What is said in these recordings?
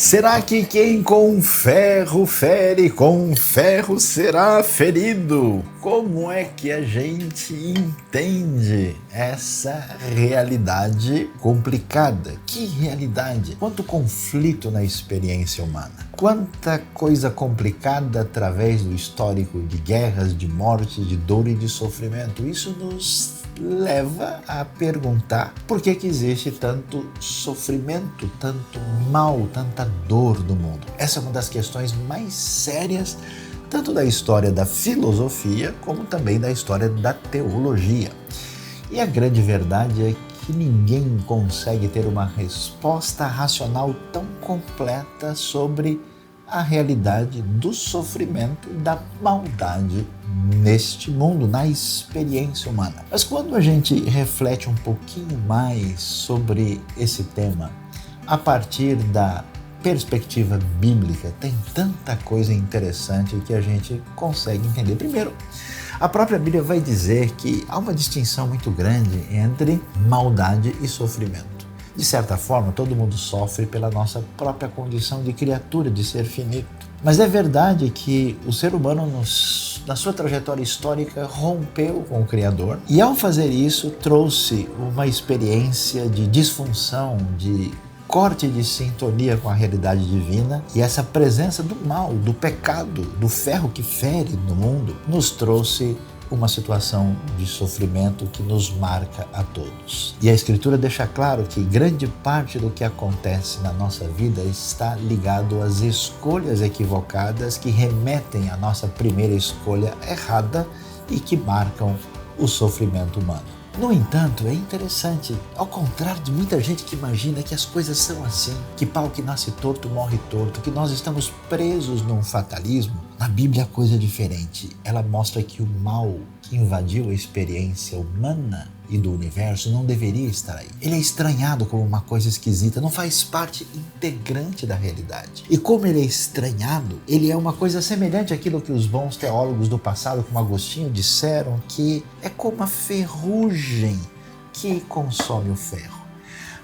Será que quem com ferro fere, com ferro será ferido? Como é que a gente entende essa realidade complicada? Que realidade? Quanto conflito na experiência humana? Quanta coisa complicada através do histórico de guerras, de morte, de dor e de sofrimento. Isso nos leva a perguntar por que existe tanto sofrimento, tanto mal, tanta dor no mundo. Essa é uma das questões mais sérias, tanto da história da filosofia, como também da história da teologia. E a grande verdade é que ninguém consegue ter uma resposta racional tão completa sobre a realidade do sofrimento e da maldade neste mundo, na experiência humana. Mas quando a gente reflete um pouquinho mais sobre esse tema, a partir da perspectiva bíblica, tem tanta coisa interessante que a gente consegue entender. Primeiro, a própria Bíblia vai dizer que há uma distinção muito grande entre maldade e sofrimento. De certa forma, todo mundo sofre pela nossa própria condição de criatura, de ser finito. Mas é verdade que o ser humano, na sua trajetória histórica, rompeu com o Criador e, ao fazer isso, trouxe uma experiência de disfunção, de corte de sintonia com a realidade divina, e essa presença do mal, do pecado, do ferro que fere no mundo, nos trouxe uma situação de sofrimento que nos marca a todos. E a Escritura deixa claro que grande parte do que acontece na nossa vida está ligado às escolhas equivocadas que remetem à nossa primeira escolha errada e que marcam o sofrimento humano. No entanto, é interessante, ao contrário de muita gente que imagina que as coisas são assim, que pau que nasce torto morre torto, que nós estamos presos num fatalismo, na Bíblia a coisa é diferente. Ela mostra que o mal que invadiu a experiência humana e do universo não deveria estar aí. Ele é estranhado como uma coisa esquisita, não faz parte integrante da realidade. E como ele é estranhado, ele é uma coisa semelhante àquilo que os bons teólogos do passado, como Agostinho, disseram, que é como a ferrugem que consome o ferro.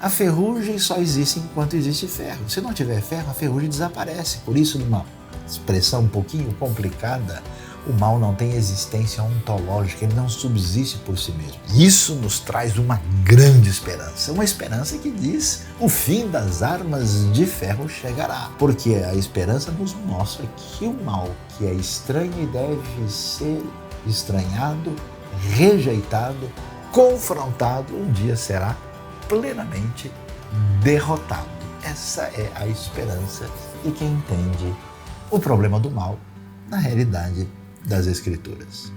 A ferrugem só existe enquanto existe ferro. Se não tiver ferro, a ferrugem desaparece. Por isso, numa expressão um pouquinho complicada, o mal não tem existência ontológica, ele não subsiste por si mesmo. Isso nos traz uma grande esperança, uma esperança que diz: o fim das armas de ferro chegará. Porque a esperança nos mostra que o mal, que é estranho e deve ser estranhado, rejeitado, confrontado, um dia será plenamente derrotado. Essa é a esperança de quem entende o problema do mal na realidade das Escrituras.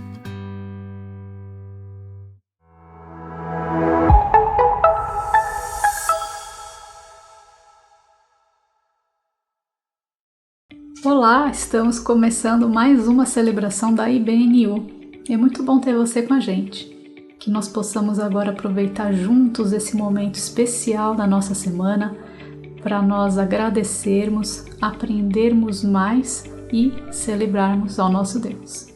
Olá, estamos começando mais uma celebração da IBNU. É muito bom ter você com a gente. Que nós possamos agora aproveitar juntos esse momento especial da nossa semana para nós agradecermos, aprendermos mais e celebrarmos ao nosso Deus.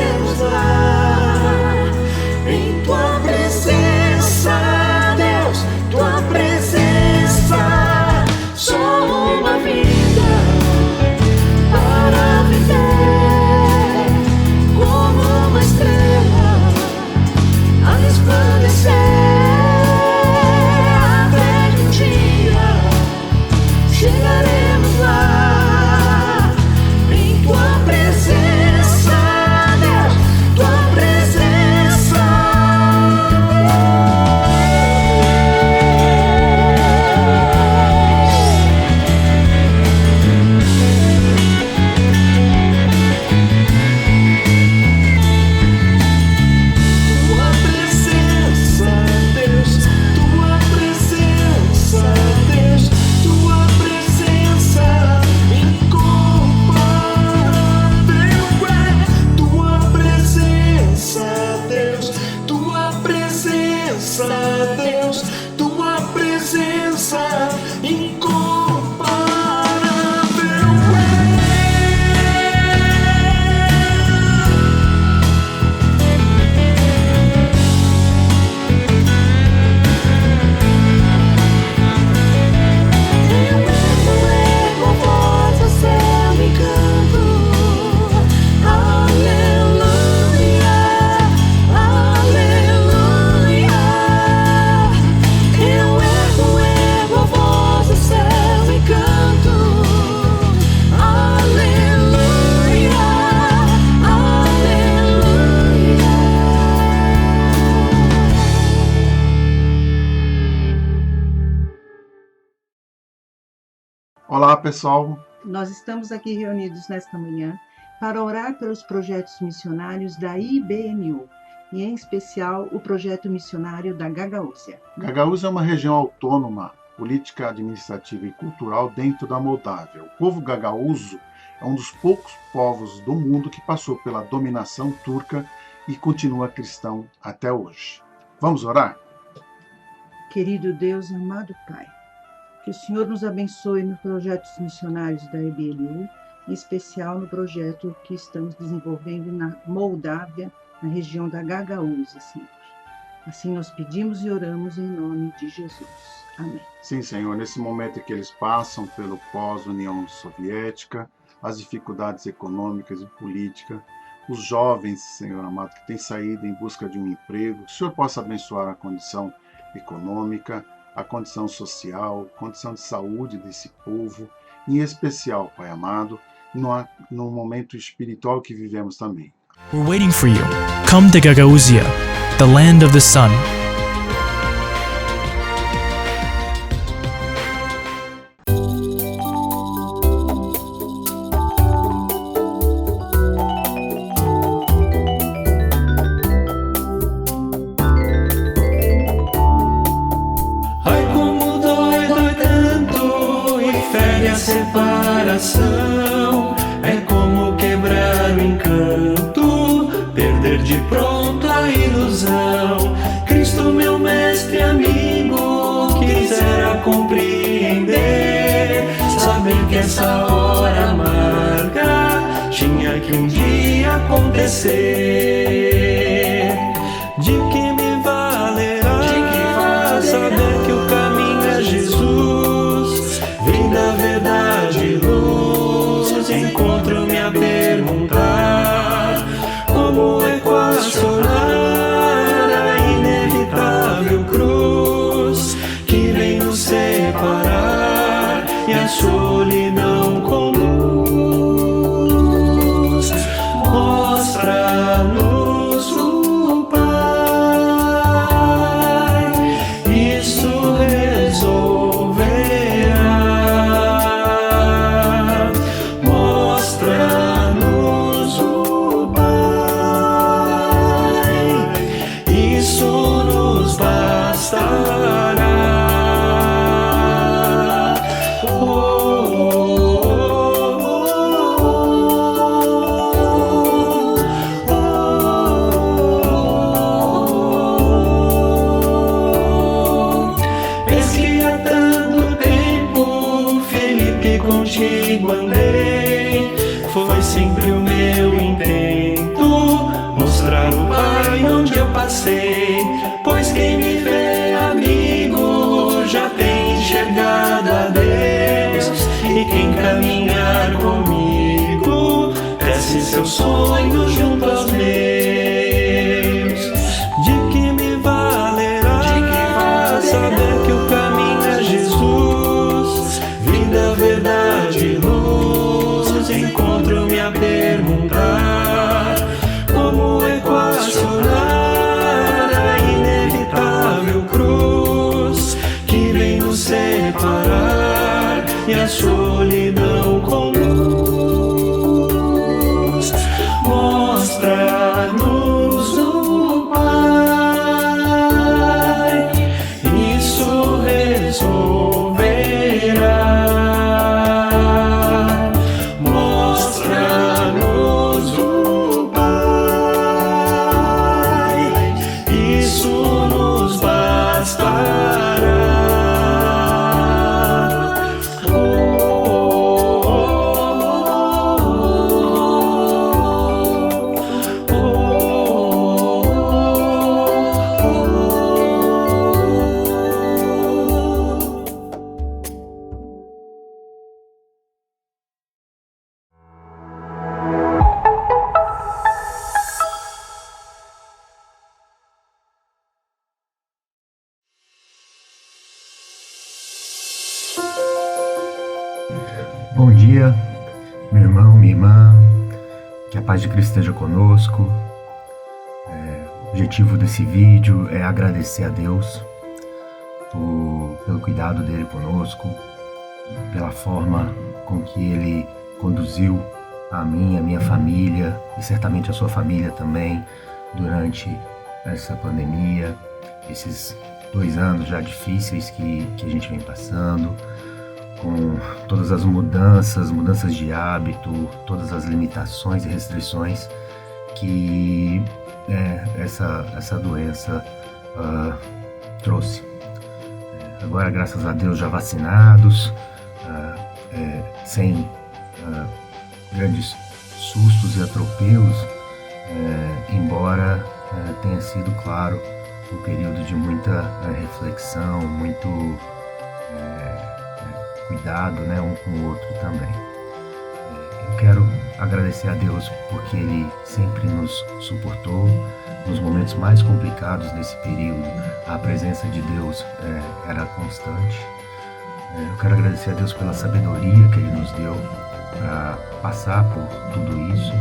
chegaremos lá. Em tua presença, Deus, tua presença, só uma vida para viver como uma estrela a resplandecer, até que um dia chegaremos lá. Em tua presença, Deus, tua presença. Tua presença, Deus, tua presença, Deus, tua presença incomparável é. Tua presença, Deus, tua presença, Deus, tua presença incomparável é. Eu ergo a voz ao céu e canto, aleluia, aleluia. Eu ergo a voz ao céu e canto, aleluia, aleluia. Olá, pessoal. Nós estamos aqui reunidos nesta manhã para orar pelos projetos missionários da IBNU, e em especial o projeto missionário da Gagaúzia. Gagaúzia é uma região autônoma, política, administrativa e cultural dentro da Moldávia. O povo gagaúzo é um dos poucos povos do mundo que passou pela dominação turca e continua cristão até hoje. Vamos orar? Querido Deus, amado Pai, que o Senhor nos abençoe nos projetos missionários da IBNU, em especial no projeto que estamos desenvolvendo na Moldávia, na região da Gagaúzia, Senhor. Assim nós pedimos e oramos em nome de Jesus. Amém. Sim, Senhor, nesse momento em que eles passam pelo pós-União Soviética, as dificuldades econômicas e políticas, os jovens, Senhor amado, que têm saído em busca de um emprego, que o Senhor possa abençoar a condição econômica, a condição social, a condição de saúde desse povo, em especial, Pai amado, no momento espiritual que vivemos também. We're waiting for you. Come to Gagauzia, the land of the sun. Ai, como dói, dói tanto e fere a separação. É como quebrar o encanto, perder de pronto a ilusão. Cristo, meu mestre amigo, quisera compreender, saber que essa hora amarga tinha que um dia acontecer. De que me valerá saber que o caminho é Jesus, vida, verdade e luz. Encontro-me a perguntar como equacionar a inevitável cruz que vem nos separar e a solidão com luz. Mostra-nos mostrar o Pai onde eu passei, pois quem me vê, amigo, já tem enxergado a Deus. E quem caminhar comigo, desce seus sonhos junto aos meus. De que me valerá saber que o caminho é Jesus, vida, verdade e luz. Encontro-me a perguntar como equacionar a inevitável cruz que vem nos separar e a solidão conduz. Mostra-nos o Pai, isso resolverá. Mostra-nos o Pai, isso nos bastará. Bom dia, meu irmão, minha irmã, que a paz de Cristo esteja conosco. O objetivo desse vídeo é agradecer a Deus pelo cuidado dele conosco, pela forma com que ele conduziu a mim, a minha família e certamente a sua família também durante essa pandemia, esses 2 anos já difíceis que a gente vem passando, com todas as mudanças de hábito, todas as limitações e restrições que essa doença trouxe. Agora, graças a Deus, já vacinados, sem grandes sustos e atropelos, embora tenha sido, claro, um período de muita reflexão, muito cuidado, um com o outro também. Eu quero agradecer a Deus porque Ele sempre nos suportou nos momentos mais complicados desse período. A presença de Deus era constante. Eu quero agradecer a Deus pela sabedoria que Ele nos deu para passar por tudo isso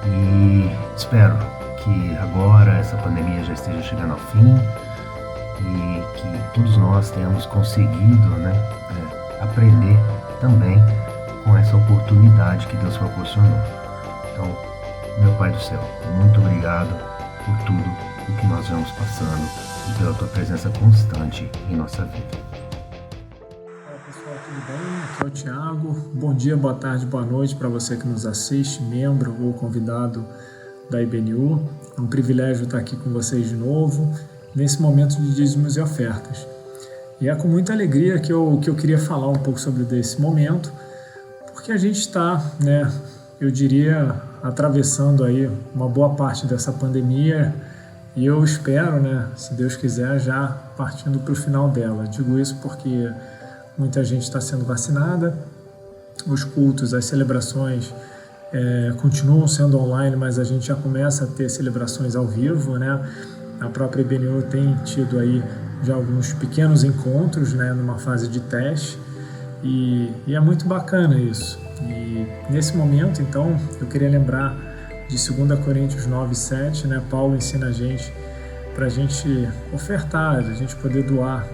e espero que agora essa pandemia já esteja chegando ao fim e que todos nós tenhamos conseguido, aprender também com essa oportunidade que Deus proporcionou. Então, meu Pai do céu, muito obrigado por tudo o que nós vamos passando e pela tua presença constante em nossa vida. Olá pessoal, tudo bem? Aqui é o Thiago. Bom dia, boa tarde, boa noite para você que nos assiste, membro ou convidado da IBNU. É um privilégio estar aqui com vocês de novo, nesse momento de dízimos e ofertas. E é com muita alegria que eu queria falar um pouco sobre esse momento, porque a gente está, eu diria, atravessando aí uma boa parte dessa pandemia e eu espero, se Deus quiser, já partindo para o final dela. Digo isso porque muita gente está sendo vacinada, os cultos, as celebrações continuam sendo online, mas a gente já começa a ter celebrações ao vivo, A própria IBNU tem tido aí já alguns pequenos encontros, numa fase de teste, e é muito bacana isso. E nesse momento, então, eu queria lembrar de 2 Coríntios 9:7, Paulo ensina a gente para a gente ofertar, a gente poder doar,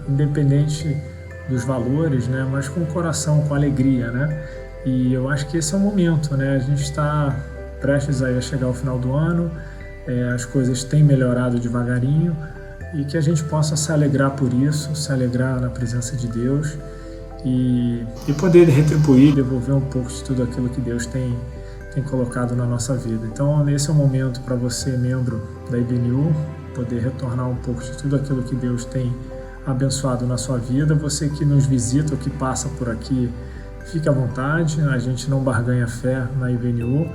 independente dos valores, mas com o coração, com alegria, E eu acho que esse é o momento, A gente está prestes aí a chegar ao final do ano, as coisas têm melhorado devagarinho, e que a gente possa se alegrar por isso, se alegrar na presença de Deus e poder retribuir, devolver um pouco de tudo aquilo que Deus tem colocado na nossa vida. Então, esse é o momento para você, membro da IBNU, poder retornar um pouco de tudo aquilo que Deus tem abençoado na sua vida. Você que nos visita ou que passa por aqui, fique à vontade, a gente não barganha fé na IBNU.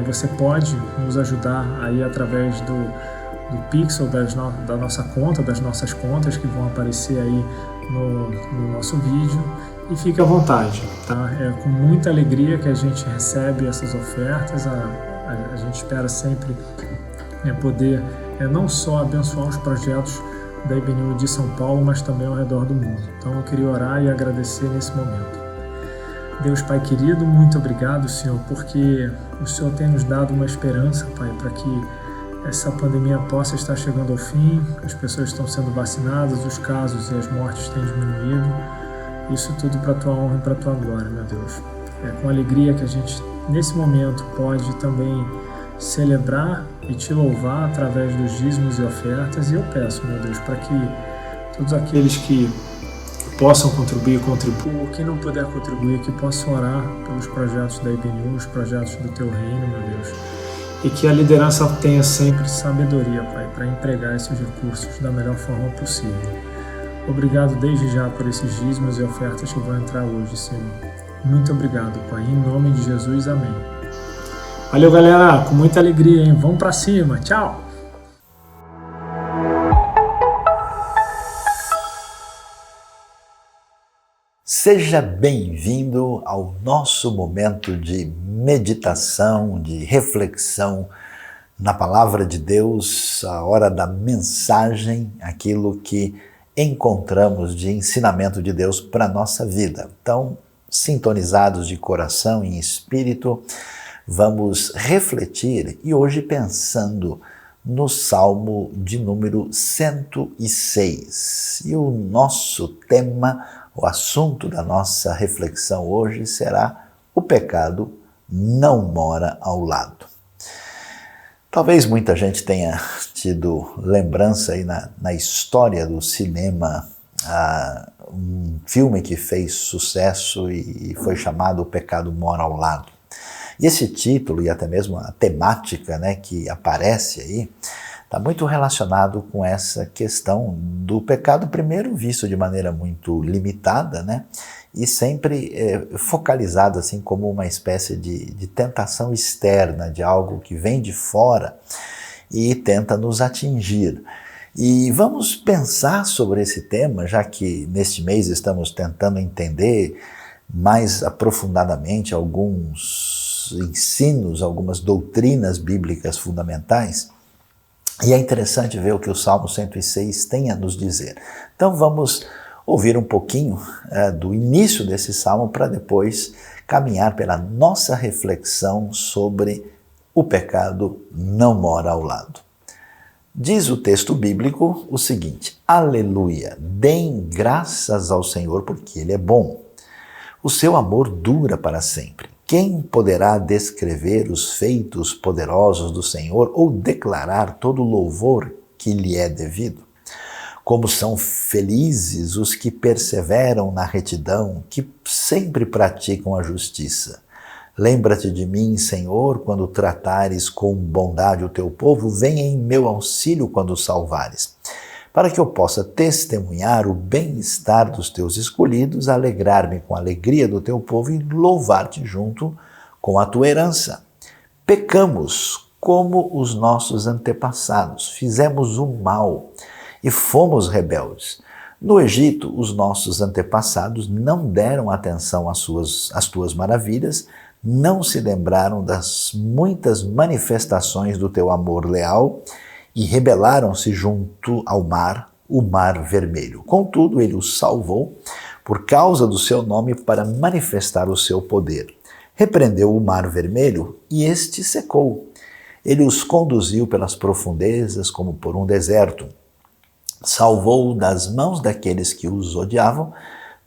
você pode nos ajudar aí através do Pix ou da nossa conta, das nossas contas que vão aparecer aí no nosso vídeo. E fique à vontade, tá? É com muita alegria que a gente recebe essas ofertas. A gente espera sempre poder não só abençoar os projetos da IBNU de São Paulo, mas também ao redor do mundo. Então eu queria orar e agradecer nesse momento. Deus Pai querido, muito obrigado, Senhor, porque o Senhor tem nos dado uma esperança, Pai, para que essa pandemia possa estar chegando ao fim, as pessoas estão sendo vacinadas, os casos e as mortes têm diminuído. Isso tudo para a Tua honra e para a Tua glória, meu Deus. É com alegria que a gente, nesse momento, pode também celebrar e Te louvar através dos dízimos e ofertas. E eu peço, meu Deus, para que todos aqueles que possam contribuir, contribuam. Quem não puder contribuir, que possam orar pelos projetos da IBNU, os projetos do Teu reino, meu Deus. E que a liderança tenha sempre sabedoria, Pai, para empregar esses recursos da melhor forma possível. Obrigado desde já por esses dízimos e ofertas que vão entrar hoje, Senhor. Muito obrigado, Pai. Em nome de Jesus, amém. Valeu, galera. Com muita alegria, hein? Vamos pra cima. Tchau! Seja bem-vindo ao nosso momento de meditação, de reflexão na Palavra de Deus, a hora da mensagem, aquilo que encontramos de ensinamento de Deus para a nossa vida. Então, sintonizados de coração e espírito, vamos refletir e hoje pensando no Salmo de número 106. E o nosso tema, o assunto da nossa reflexão hoje será: o pecado não mora ao lado. Talvez muita gente tenha tido lembrança aí na história do cinema, um filme que fez sucesso e foi chamado O Pecado Mora ao Lado. E esse título e até mesmo a temática, né, que aparece aí está muito relacionado com essa questão do pecado, primeiro visto de maneira muito limitada, né, e sempre focalizado assim como uma espécie de tentação externa, de algo que vem de fora e tenta nos atingir. E vamos pensar sobre esse tema, já que neste mês estamos tentando entender mais aprofundadamente alguns ensinos, algumas doutrinas bíblicas fundamentais. E é interessante ver o que o Salmo 106 tem a nos dizer. Então vamos ouvir um pouquinho do início desse salmo para depois caminhar pela nossa reflexão sobre o pecado não mora ao lado. Diz o texto bíblico o seguinte: Aleluia, deem graças ao Senhor porque Ele é bom. O seu amor dura para sempre. Quem poderá descrever os feitos poderosos do Senhor ou declarar todo o louvor que lhe é devido? Como são felizes os que perseveram na retidão, que sempre praticam a justiça. Lembra-te de mim, Senhor, quando tratares com bondade o teu povo, venha em meu auxílio quando o salvares, para que eu possa testemunhar o bem-estar dos teus escolhidos, alegrar-me com a alegria do teu povo e louvar-te junto com a tua herança. Pecamos como os nossos antepassados, fizemos o mal e fomos rebeldes. No Egito, os nossos antepassados não deram atenção às tuas maravilhas, não se lembraram das muitas manifestações do teu amor leal e rebelaram-se junto ao mar, o Mar Vermelho. Contudo, ele os salvou por causa do seu nome para manifestar o seu poder. Repreendeu o Mar Vermelho e este secou. Ele os conduziu pelas profundezas como por um deserto. Salvou das mãos daqueles que os odiavam,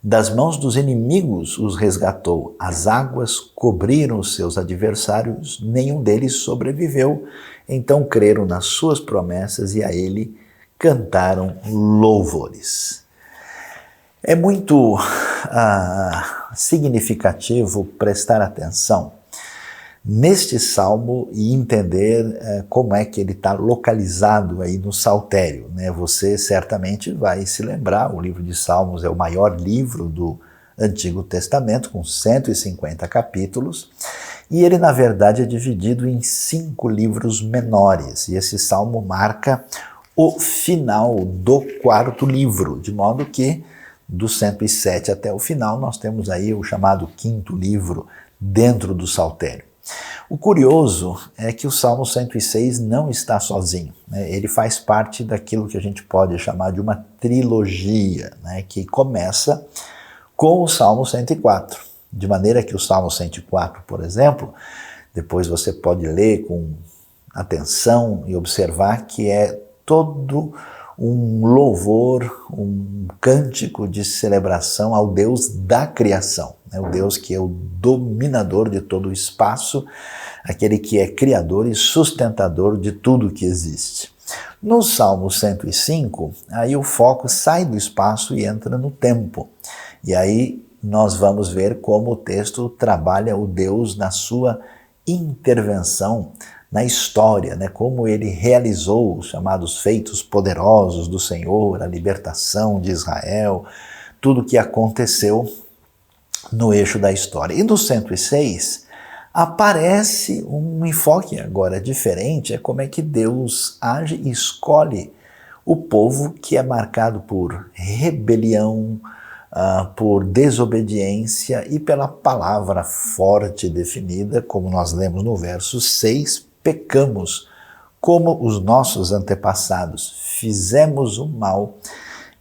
das mãos dos inimigos os resgatou. As águas cobriram os seus adversários, nenhum deles sobreviveu. Então creram nas suas promessas e a ele cantaram louvores. É muito significativo prestar atenção neste salmo e entender como é que ele está localizado aí no Saltério, né? Você certamente vai se lembrar, o livro de Salmos é o maior livro do Antigo Testamento, com 150 capítulos, E ele, na verdade, é dividido em 5 livros menores. E esse salmo marca o final do 4º livro, de modo que do 107 até o final nós temos aí o chamado 5º livro dentro do Saltério. O curioso é que o Salmo 106 não está sozinho, né? Ele faz parte daquilo que a gente pode chamar de uma trilogia, né? Que começa com o Salmo 104, de maneira que o Salmo 104, por exemplo, depois você pode ler com atenção e observar que é todo um louvor, um cântico de celebração ao Deus da criação, né? O Deus que é o dominador de todo o espaço, aquele que é criador e sustentador de tudo que existe. No Salmo 105, aí o foco sai do espaço e entra no tempo. E aí nós vamos ver como o texto trabalha o Deus na sua intervenção na história, né? Como ele realizou os chamados feitos poderosos do Senhor, a libertação de Israel, tudo o que aconteceu no eixo da história. E no 106 aparece um enfoque agora diferente, é como é que Deus age e escolhe o povo que é marcado por rebelião, por desobediência e pela palavra forte definida, como nós lemos no verso 6, pecamos como os nossos antepassados, fizemos o mal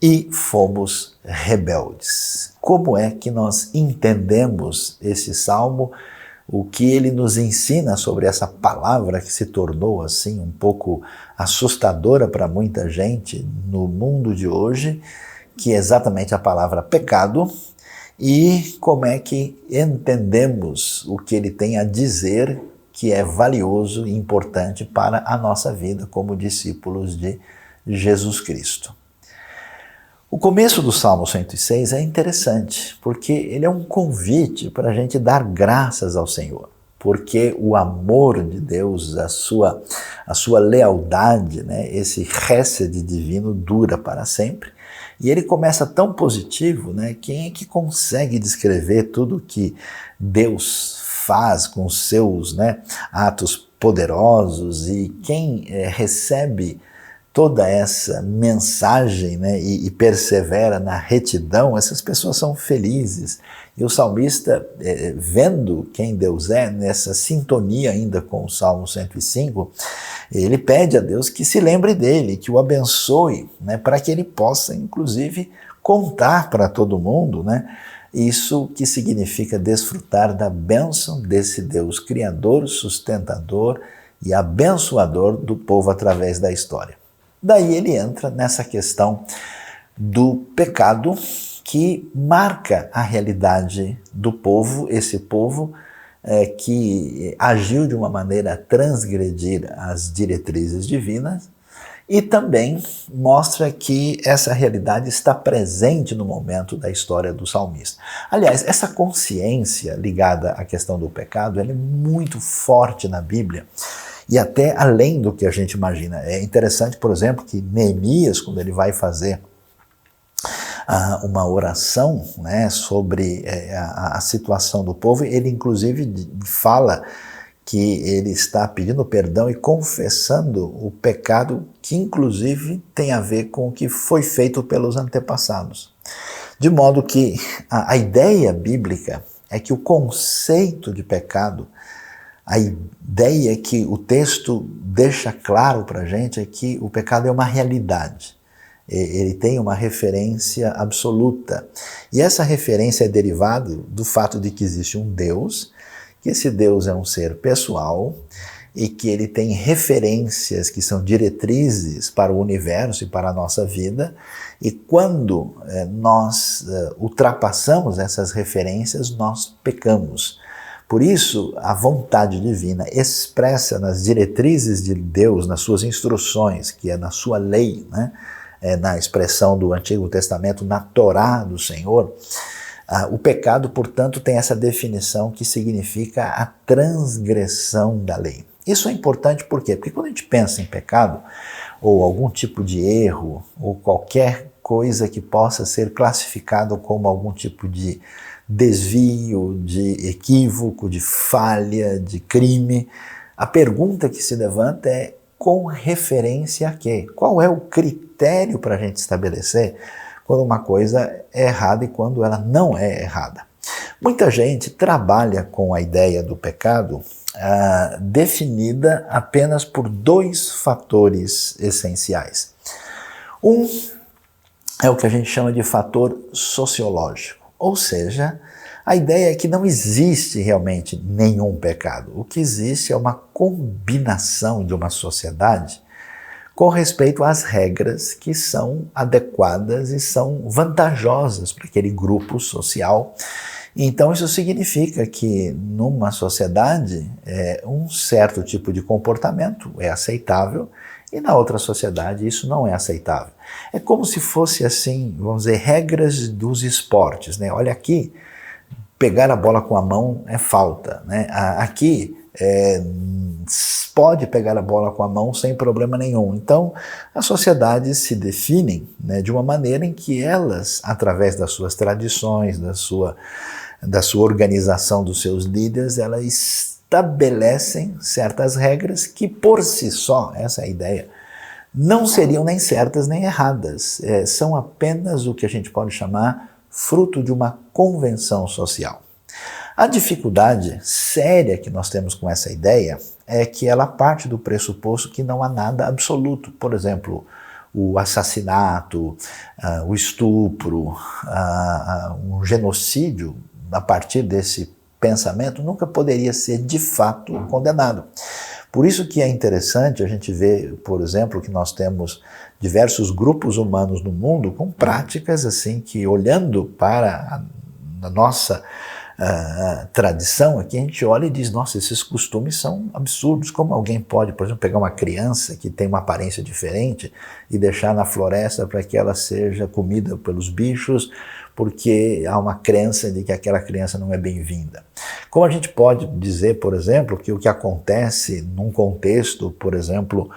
e fomos rebeldes. Como é que nós entendemos esse salmo? O que ele nos ensina sobre essa palavra que se tornou assim um pouco assustadora para muita gente no mundo de hoje, que é exatamente a palavra pecado, e como é que entendemos o que ele tem a dizer que é valioso e importante para a nossa vida como discípulos de Jesus Cristo. O começo do Salmo 106 é interessante, porque ele é um convite para a gente dar graças ao Senhor, porque o amor de Deus, a sua lealdade, né, esse hesed divino dura para sempre. E ele começa tão positivo, né? Quem é que consegue descrever tudo que Deus faz com os seus, né, atos poderosos, e quem recebe toda essa mensagem, né, e persevera na retidão, essas pessoas são felizes. E o salmista, vendo quem Deus é, nessa sintonia ainda com o Salmo 105, ele pede a Deus que se lembre dele, que o abençoe, né, para que ele possa, inclusive, contar para todo mundo, né, isso que significa desfrutar da bênção desse Deus criador, sustentador e abençoador do povo através da história. Daí ele entra nessa questão do pecado que marca a realidade do povo, esse povo que agiu de uma maneira a transgredir as diretrizes divinas, e também mostra que essa realidade está presente no momento da história do salmista. Aliás, essa consciência ligada à questão do pecado, ela é muito forte na Bíblia, e até além do que a gente imagina. É interessante, por exemplo, que Neemias, quando ele vai fazer uma oração, né, sobre a situação do povo, ele inclusive fala que ele está pedindo perdão e confessando o pecado que inclusive tem a ver com o que foi feito pelos antepassados. De modo que a ideia bíblica é que o conceito de pecado, a ideia que o texto deixa claro para a gente é que o pecado é uma realidade. Ele tem uma referência absoluta. E essa referência é derivada do fato de que existe um Deus, que esse Deus é um ser pessoal e que ele tem referências que são diretrizes para o universo e para a nossa vida, e quando nós ultrapassamos essas referências, nós pecamos. Por isso, a vontade divina expressa nas diretrizes de Deus, nas suas instruções, que é na sua lei, né? Na expressão do Antigo Testamento, na Torá do Senhor, o pecado, portanto, tem essa definição que significa a transgressão da lei. Isso é importante por quê? Porque quando a gente pensa em pecado, ou algum tipo de erro, ou qualquer coisa que possa ser classificado como algum tipo de desvio, de equívoco, de falha, de crime. A pergunta que se levanta é com referência a quê? Qual é o critério para a gente estabelecer quando uma coisa é errada e quando ela não é errada? Muita gente trabalha com a ideia do pecado definida apenas por dois fatores essenciais. Um é o que a gente chama de fator sociológico, ou seja, a ideia é que não existe realmente nenhum pecado. O que existe é uma combinação de uma sociedade com respeito às regras que são adequadas e são vantajosas para aquele grupo social. Então isso significa que numa sociedade um certo tipo de comportamento é aceitável e na outra sociedade isso não é aceitável. É como se fosse assim, vamos dizer, regras dos esportes, né? Olha aqui, pegar a bola com a mão é falta, né? Aqui pode pegar a bola com a mão sem problema nenhum. Então, as sociedades se definem, né, de uma maneira em que elas, através das suas tradições, da sua organização, dos seus líderes, elas estabelecem certas regras que, por si só, essa é a ideia, não seriam nem certas nem erradas. São apenas o que a gente pode chamar fruto de uma convenção social. A dificuldade séria que nós temos com essa ideia é que ela parte do pressuposto que não há nada absoluto. Por exemplo, o assassinato, o estupro, um genocídio, a partir desse pensamento, nunca poderia ser de fato condenado. Por isso que é interessante a gente ver, por exemplo, que nós temos diversos grupos humanos no mundo com práticas assim que, olhando para a nossa tradição aqui, a gente olha e diz, nossa, esses costumes são absurdos. Como alguém pode, por exemplo, pegar uma criança que tem uma aparência diferente e deixar na floresta para que ela seja comida pelos bichos, porque há uma crença de que aquela criança não é bem-vinda. Como a gente pode dizer, por exemplo, que o que acontece num contexto, por exemplo,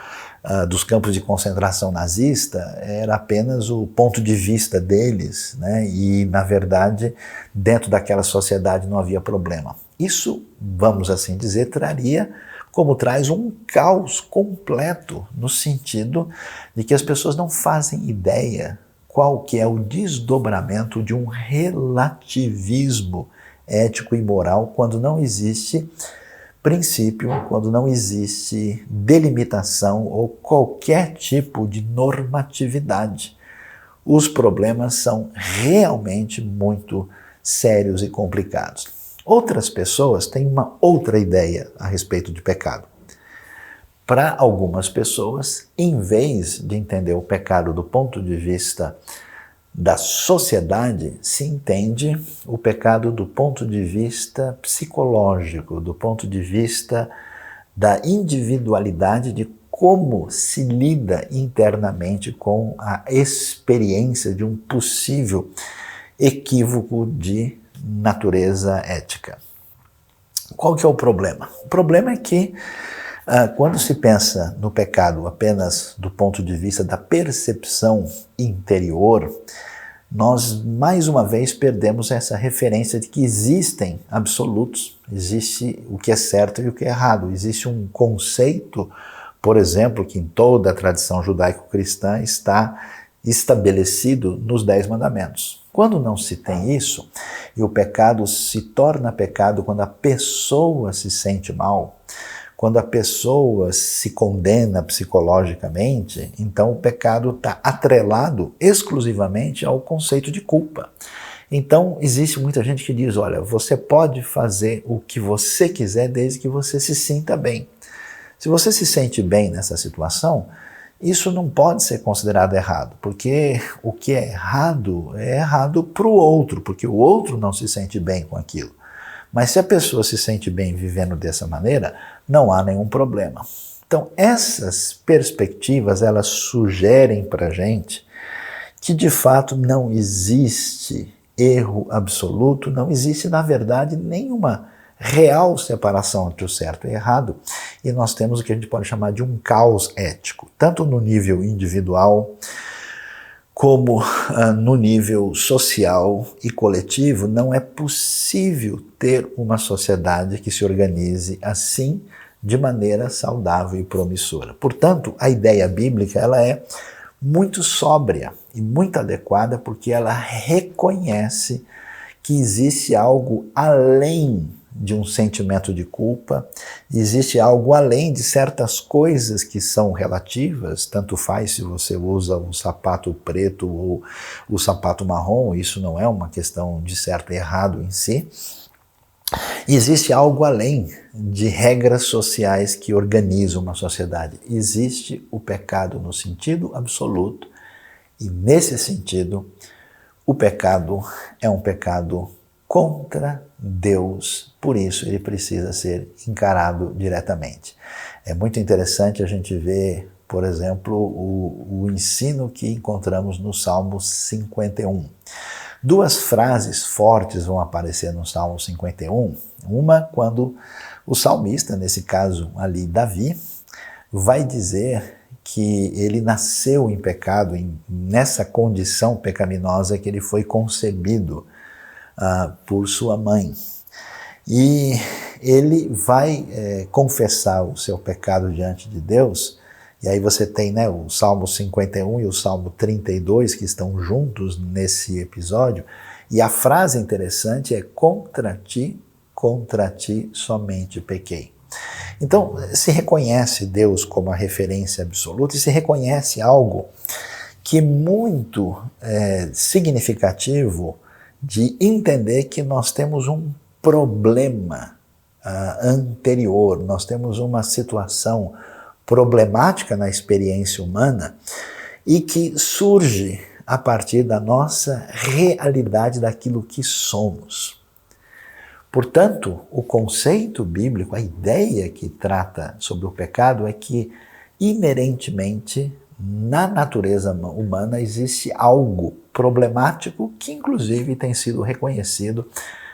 dos campos de concentração nazista, era apenas o ponto de vista deles, né? E, na verdade, dentro daquela sociedade não havia problema. Isso, vamos assim dizer, traria, como traz, um caos completo, no sentido de que as pessoas não fazem ideia qual que é o desdobramento de um relativismo ético e moral quando não existe princípio, quando não existe delimitação ou qualquer tipo de normatividade. Os problemas são realmente muito sérios e complicados. Outras pessoas têm uma outra ideia a respeito de pecado. Para algumas pessoas, em vez de entender o pecado do ponto de vista da sociedade, se entende o pecado do ponto de vista psicológico, do ponto de vista da individualidade, de como se lida internamente com a experiência de um possível equívoco de natureza ética. Qual que é o problema? O problema é que quando se pensa no pecado apenas do ponto de vista da percepção interior, nós mais uma vez perdemos essa referência de que existem absolutos, existe o que é certo e o que é errado. Existe um conceito, por exemplo, que em toda a tradição judaico-cristã está estabelecido nos 10 mandamentos. Quando não se tem isso, e o pecado se torna pecado quando a pessoa se sente mal, quando a pessoa se condena psicologicamente, então o pecado está atrelado exclusivamente ao conceito de culpa. Então existe muita gente que diz, olha, você pode fazer o que você quiser desde que você se sinta bem. Se você se sente bem nessa situação, isso não pode ser considerado errado, porque o que é errado para o outro, porque o outro não se sente bem com aquilo. Mas se a pessoa se sente bem vivendo dessa maneira, não há nenhum problema. Então essas perspectivas, elas sugerem para a gente que de fato não existe erro absoluto, não existe na verdade nenhuma real separação entre o certo e o errado, e nós temos o que a gente pode chamar de um caos ético, tanto no nível individual, como no nível social e coletivo não é possível ter uma sociedade que se organize assim de maneira saudável e promissora. Portanto, a ideia bíblica ela é muito sóbria e muito adequada porque ela reconhece que existe algo além de um sentimento de culpa, existe algo além de certas coisas que são relativas, tanto faz se você usa o sapato preto ou o sapato marrom, isso não é uma questão de certo e errado em si. Existe algo além de regras sociais que organizam uma sociedade. Existe o pecado no sentido absoluto e nesse sentido o pecado é um pecado contra Deus, por isso ele precisa ser encarado diretamente. É muito interessante a gente ver, por exemplo, o ensino que encontramos no Salmo 51. Duas frases fortes vão aparecer no Salmo 51. Uma quando o salmista, nesse caso ali Davi, vai dizer que ele nasceu em pecado, nessa condição pecaminosa que ele foi concebido por sua mãe. E ele vai confessar o seu pecado diante de Deus, e aí você tem o Salmo 51 e o Salmo 32 que estão juntos nesse episódio, e a frase interessante é: contra ti somente pequei. Então se reconhece Deus como a referência absoluta e se reconhece algo que é muito significativo de entender que nós temos um problema anterior, nós temos uma situação problemática na experiência humana e que surge a partir da nossa realidade daquilo que somos. Portanto, o conceito bíblico, a ideia que trata sobre o pecado é que inerentemente na natureza humana existe algo problemático que inclusive tem sido reconhecido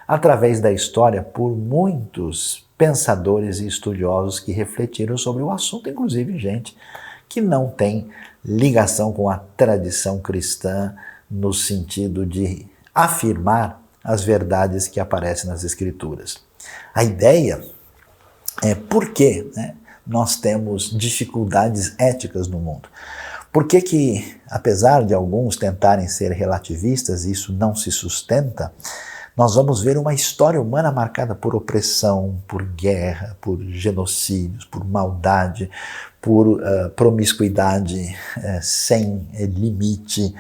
através da história por muitos pensadores e estudiosos que refletiram sobre o assunto, inclusive gente que não tem ligação com a tradição cristã no sentido de afirmar as verdades que aparecem nas Escrituras. A ideia é por que nós temos dificuldades éticas no mundo. Por que, apesar de alguns tentarem ser relativistas, isso não se sustenta? Nós vamos ver uma história humana marcada por opressão, por guerra, por genocídios, por maldade, por promiscuidade sem limite.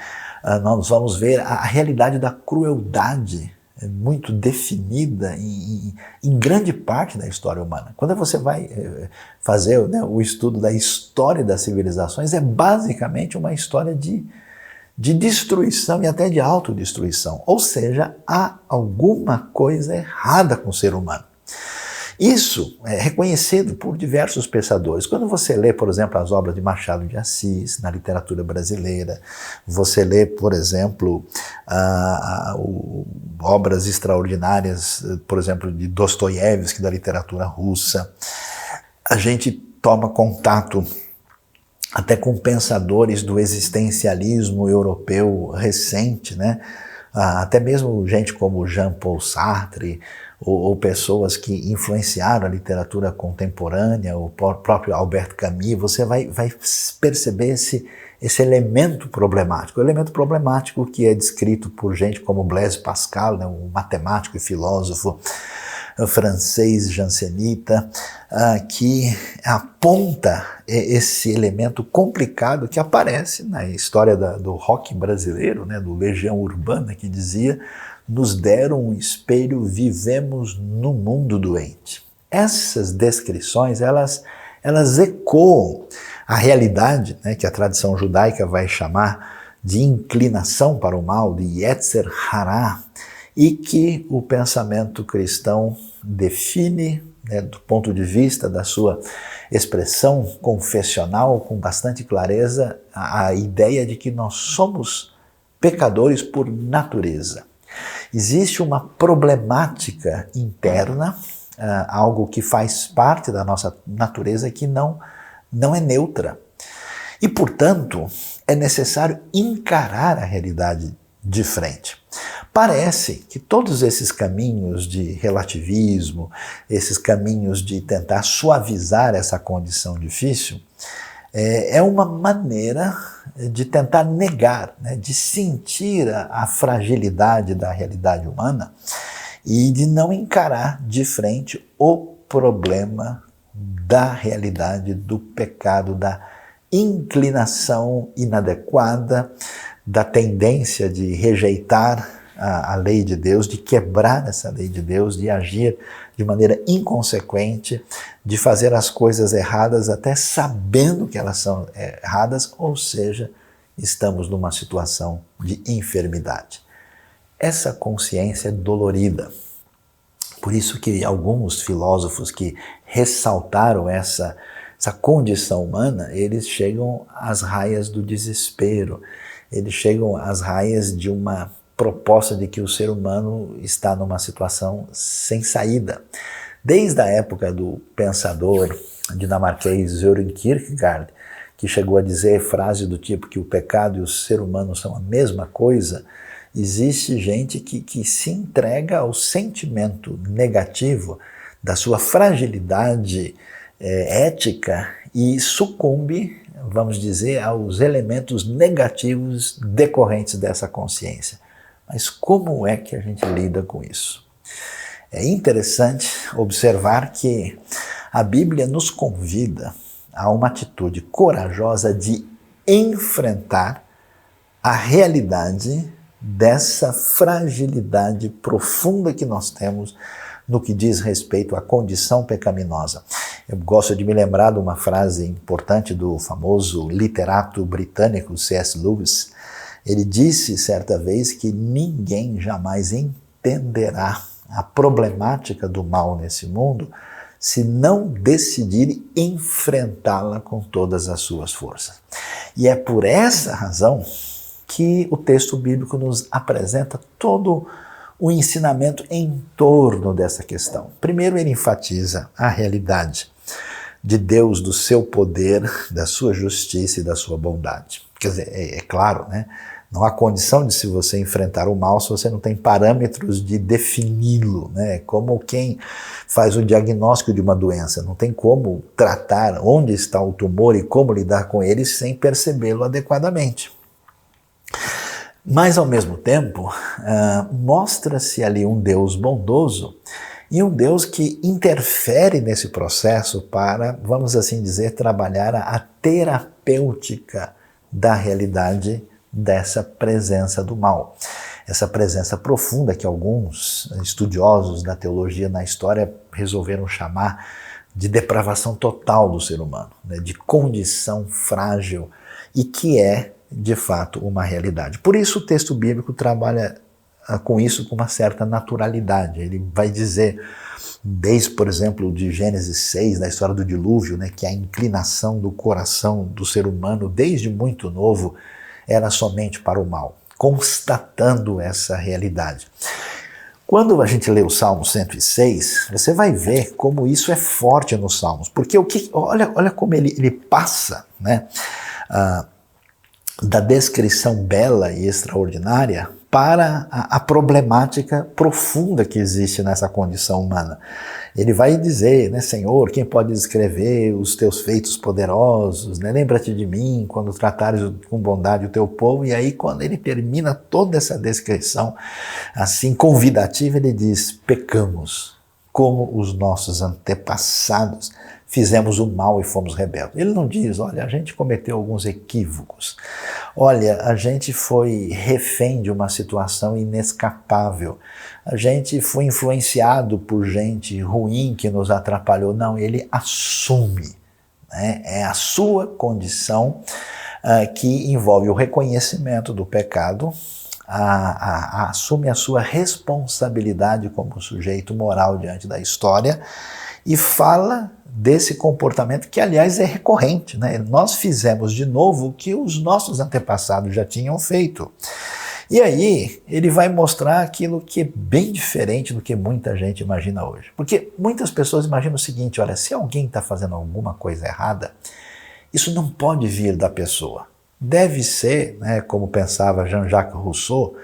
Nós vamos ver a realidade da crueldade muito definida em grande parte da história humana. Quando você vai fazer o estudo da história das civilizações, é basicamente uma história de destruição e até de autodestruição. Ou seja, há alguma coisa errada com o ser humano. Isso é reconhecido por diversos pensadores. Quando você lê, por exemplo, as obras de Machado de Assis na literatura brasileira, você lê, por exemplo, obras extraordinárias, por exemplo, de Dostoiévski, da literatura russa, a gente toma contato até com pensadores do existencialismo europeu recente, até mesmo gente como Jean-Paul Sartre, ou pessoas que influenciaram a literatura contemporânea, o próprio Albert Camus, você vai perceber esse elemento problemático. O elemento problemático que é descrito por gente como Blaise Pascal, um matemático e filósofo francês jansenita, que aponta esse elemento complicado que aparece na história do rock brasileiro, do Legião Urbana, que dizia: nos deram um espelho, vivemos no mundo doente. Essas descrições, elas ecoam a realidade, que a tradição judaica vai chamar de inclinação para o mal, de Yetzer Hará, e que o pensamento cristão define, do ponto de vista da sua expressão confessional, com bastante clareza, a ideia de que nós somos pecadores por natureza. Existe uma problemática interna, algo que faz parte da nossa natureza que não é neutra. E, portanto, é necessário encarar a realidade de frente. Parece que todos esses caminhos de relativismo, esses caminhos de tentar suavizar essa condição difícil, é uma maneira de tentar negar, né, de sentir a fragilidade da realidade humana e de não encarar de frente o problema da realidade do pecado, da inclinação inadequada, da tendência de rejeitar a lei de Deus, de quebrar essa lei de Deus, de agir de maneira inconsequente, de fazer as coisas erradas até sabendo que elas são erradas, ou seja, estamos numa situação de enfermidade. Essa consciência é dolorida. Por isso que alguns filósofos que ressaltaram essa condição humana, eles chegam às raias do desespero, eles chegam às raias de uma proposta de que o ser humano está numa situação sem saída. Desde a época do pensador dinamarquês Søren Kierkegaard, que chegou a dizer frase do tipo que o pecado e o ser humano são a mesma coisa, existe gente que se entrega ao sentimento negativo da sua fragilidade ética e sucumbe, vamos dizer, aos elementos negativos decorrentes dessa consciência. Mas como é que a gente lida com isso? É interessante observar que a Bíblia nos convida a uma atitude corajosa de enfrentar a realidade dessa fragilidade profunda que nós temos no que diz respeito à condição pecaminosa. Eu gosto de me lembrar de uma frase importante do famoso literato britânico C.S. Lewis. Ele disse certa vez que ninguém jamais entenderá a problemática do mal nesse mundo se não decidir enfrentá-la com todas as suas forças. E é por essa razão que o texto bíblico nos apresenta todo o ensinamento em torno dessa questão. Primeiro, ele enfatiza a realidade de Deus, do seu poder, da sua justiça e da sua bondade. Quer dizer, é claro, né? Não há condição de se você enfrentar o mal se você não tem parâmetros de defini-lo, né? Como quem faz o diagnóstico de uma doença. Não tem como tratar onde está o tumor e como lidar com ele sem percebê-lo adequadamente. Mas, ao mesmo tempo, mostra-se ali um Deus bondoso e um Deus que interfere nesse processo para, vamos assim dizer, trabalhar a terapêutica da realidade dessa presença do mal. Essa presença profunda que alguns estudiosos da teologia na história resolveram chamar de depravação total do ser humano, né, de condição frágil e que é, de fato, uma realidade. Por isso o texto bíblico trabalha com isso com uma certa naturalidade. Ele vai dizer, desde, por exemplo, de Gênesis 6, da história do dilúvio, né, que a inclinação do coração do ser humano, desde muito novo, era somente para o mal, constatando essa realidade. Quando a gente lê o Salmo 106, você vai ver como isso é forte nos Salmos, porque olha como ele passa, né, da descrição bela e extraordinária para a problemática profunda que existe nessa condição humana. Ele vai dizer, né, Senhor, quem pode descrever os teus feitos poderosos, né? Lembra-te de mim quando tratares com bondade o teu povo. E aí, quando ele termina toda essa descrição assim convidativa, ele diz, pecamos como os nossos antepassados, fizemos o mal e fomos rebeldes. Ele não diz, olha, a gente cometeu alguns equívocos, olha, a gente foi refém de uma situação inescapável, a gente foi influenciado por gente ruim que nos atrapalhou. Não, ele assume, né? É a sua condição que envolve o reconhecimento do pecado, assume a sua responsabilidade como sujeito moral diante da história e fala desse comportamento que, aliás, é recorrente, né? Nós fizemos de novo o que os nossos antepassados já tinham feito. E aí ele vai mostrar aquilo que é bem diferente do que muita gente imagina hoje. Porque muitas pessoas imaginam o seguinte, olha, se alguém está fazendo alguma coisa errada, Isso não pode vir da pessoa. Deve ser, né, como pensava Jean-Jacques Rousseau,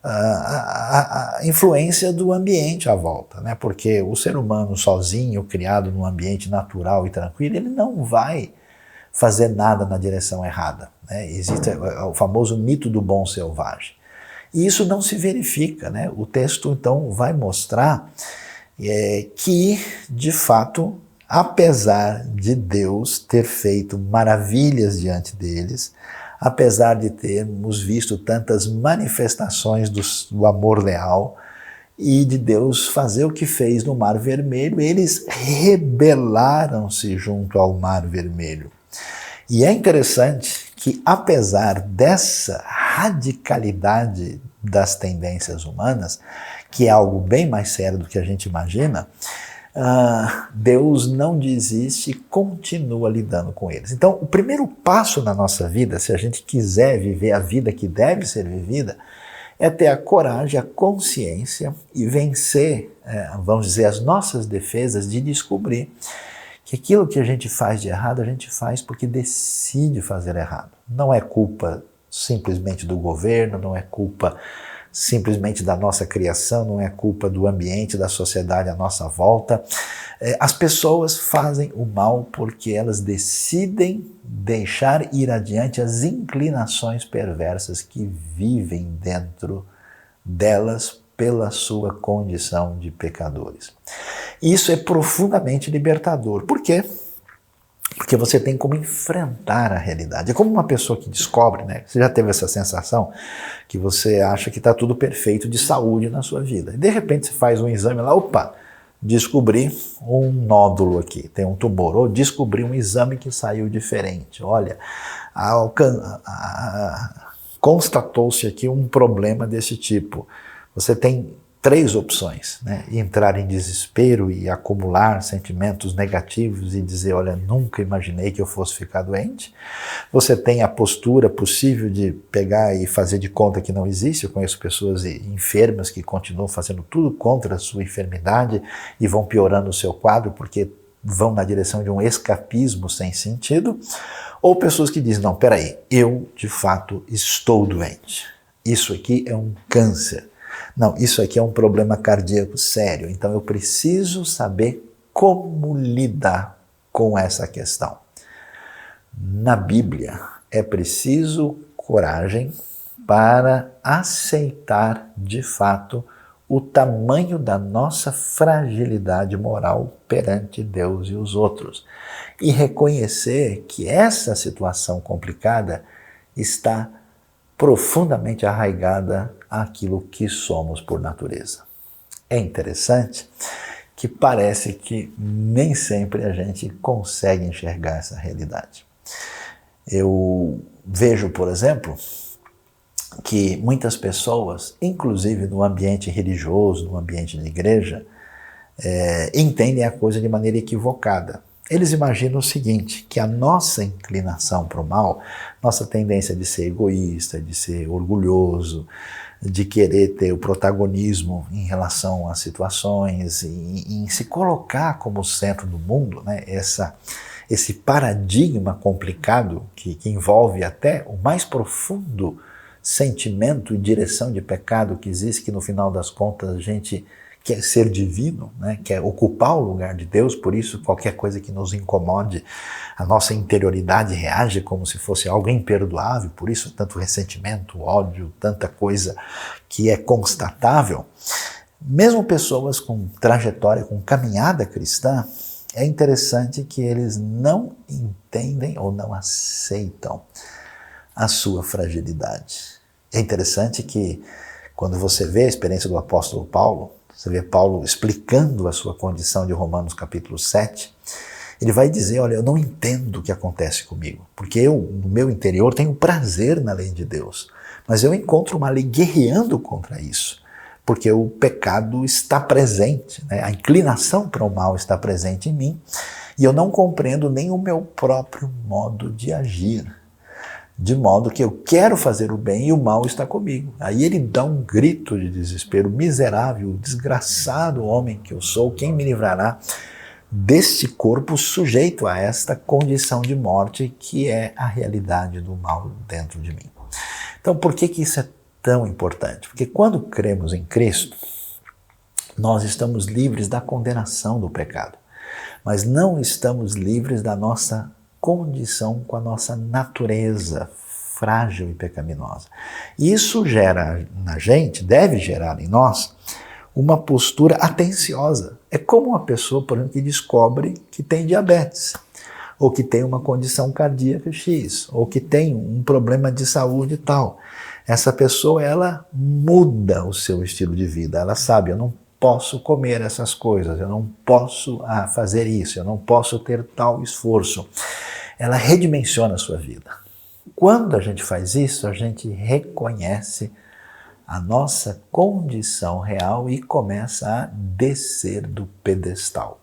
a influência do ambiente à volta, né? Porque o ser humano sozinho, criado num ambiente natural e tranquilo, ele não vai fazer nada na direção errada, né? Existe o famoso mito do bom selvagem. E isso não se verifica, né? O texto, então, vai mostrar que, de fato, apesar de Deus ter feito maravilhas diante deles, apesar de termos visto tantas manifestações do amor leal e de Deus fazer o que fez no Mar Vermelho, eles rebelaram-se junto ao Mar Vermelho. E é interessante que, apesar dessa radicalidade das tendências humanas, que é algo bem mais sério do que a gente imagina, Deus não desiste e continua lidando com eles. Então, o primeiro passo na nossa vida, se a gente quiser viver a vida que deve ser vivida, é ter a coragem, a consciência e vencer, vamos dizer, as nossas defesas de descobrir que aquilo que a gente faz de errado, a gente faz porque decide fazer errado. Não é culpa simplesmente do governo, não é culpa simplesmente da nossa criação, não é culpa do ambiente, da sociedade à nossa volta. As pessoas fazem o mal porque elas decidem deixar ir adiante as inclinações perversas que vivem dentro delas pela sua condição de pecadores. Isso é profundamente libertador. Por quê? Porque você tem como enfrentar a realidade. É como uma pessoa que descobre, né? Você já teve essa sensação que você acha que está tudo perfeito de saúde na sua vida. E de repente você faz um exame lá, opa, descobri um nódulo aqui, tem um tumor. Ou descobri um exame que saiu diferente. Olha, constatou-se aqui um problema desse tipo. Você tem 3 opções, né? Entrar em desespero e acumular sentimentos negativos e dizer, olha, nunca imaginei que eu fosse ficar doente. Você tem a postura possível de pegar e fazer de conta que não existe. Eu conheço pessoas enfermas que continuam fazendo tudo contra a sua enfermidade e vão piorando o seu quadro porque vão na direção de um escapismo sem sentido. Ou pessoas que dizem, não, peraí, eu de fato estou doente. Isso aqui é um câncer. Não, isso aqui é um problema cardíaco sério, então eu preciso saber como lidar com essa questão. Na Bíblia, é preciso coragem para aceitar de fato o tamanho da nossa fragilidade moral perante Deus e os outros e reconhecer que essa situação complicada está profundamente arraigada àquilo que somos por natureza. É interessante que parece que nem sempre a gente consegue enxergar essa realidade. Eu vejo, por exemplo, que muitas pessoas, inclusive no ambiente religioso, no ambiente de igreja, entendem a coisa de maneira equivocada. Eles imaginam o seguinte, que a nossa inclinação para o mal, nossa tendência de ser egoísta, de ser orgulhoso, de querer ter o protagonismo em relação às situações, em se colocar como centro do mundo, né? Esse paradigma complicado que envolve até o mais profundo sentimento e direção de pecado que existe, que no final das contas a gente quer ser divino, né? Quer ocupar o lugar de Deus, por isso qualquer coisa que nos incomode, a nossa interioridade reage como se fosse algo imperdoável, por isso tanto ressentimento, ódio, tanta coisa que é constatável. Mesmo pessoas com trajetória, com caminhada cristã, é interessante que eles não entendem ou não aceitam a sua fragilidade. É interessante que quando você vê a experiência do apóstolo Paulo, você vê Paulo explicando a sua condição de Romanos capítulo 7, ele vai dizer, olha, eu não entendo o que acontece comigo, porque eu, no meu interior, tenho prazer na lei de Deus, mas eu encontro uma lei guerreando contra isso, porque o pecado está presente, né? A inclinação para o mal está presente em mim, e eu não compreendo nem o meu próprio modo de agir. De modo que eu quero fazer o bem e o mal está comigo. Aí ele dá um grito de desespero, miserável, desgraçado homem que eu sou, quem me livrará deste corpo sujeito a esta condição de morte que é a realidade do mal dentro de mim. Então, por que isso é tão importante? Porque quando cremos em Cristo, nós estamos livres da condenação do pecado, mas não estamos livres da nossa condição com a nossa natureza frágil e pecaminosa. E isso gera na gente, deve gerar em nós, uma postura atenciosa. É como uma pessoa, por exemplo, que descobre que tem diabetes, ou que tem uma condição cardíaca X, ou que tem um problema de saúde tal. Essa pessoa, ela muda o seu estilo de vida. Ela sabe, eu não posso comer essas coisas, eu não posso fazer isso, eu não posso ter tal esforço. Ela redimensiona a sua vida. Quando a gente faz isso, a gente reconhece a nossa condição real e começa a descer do pedestal,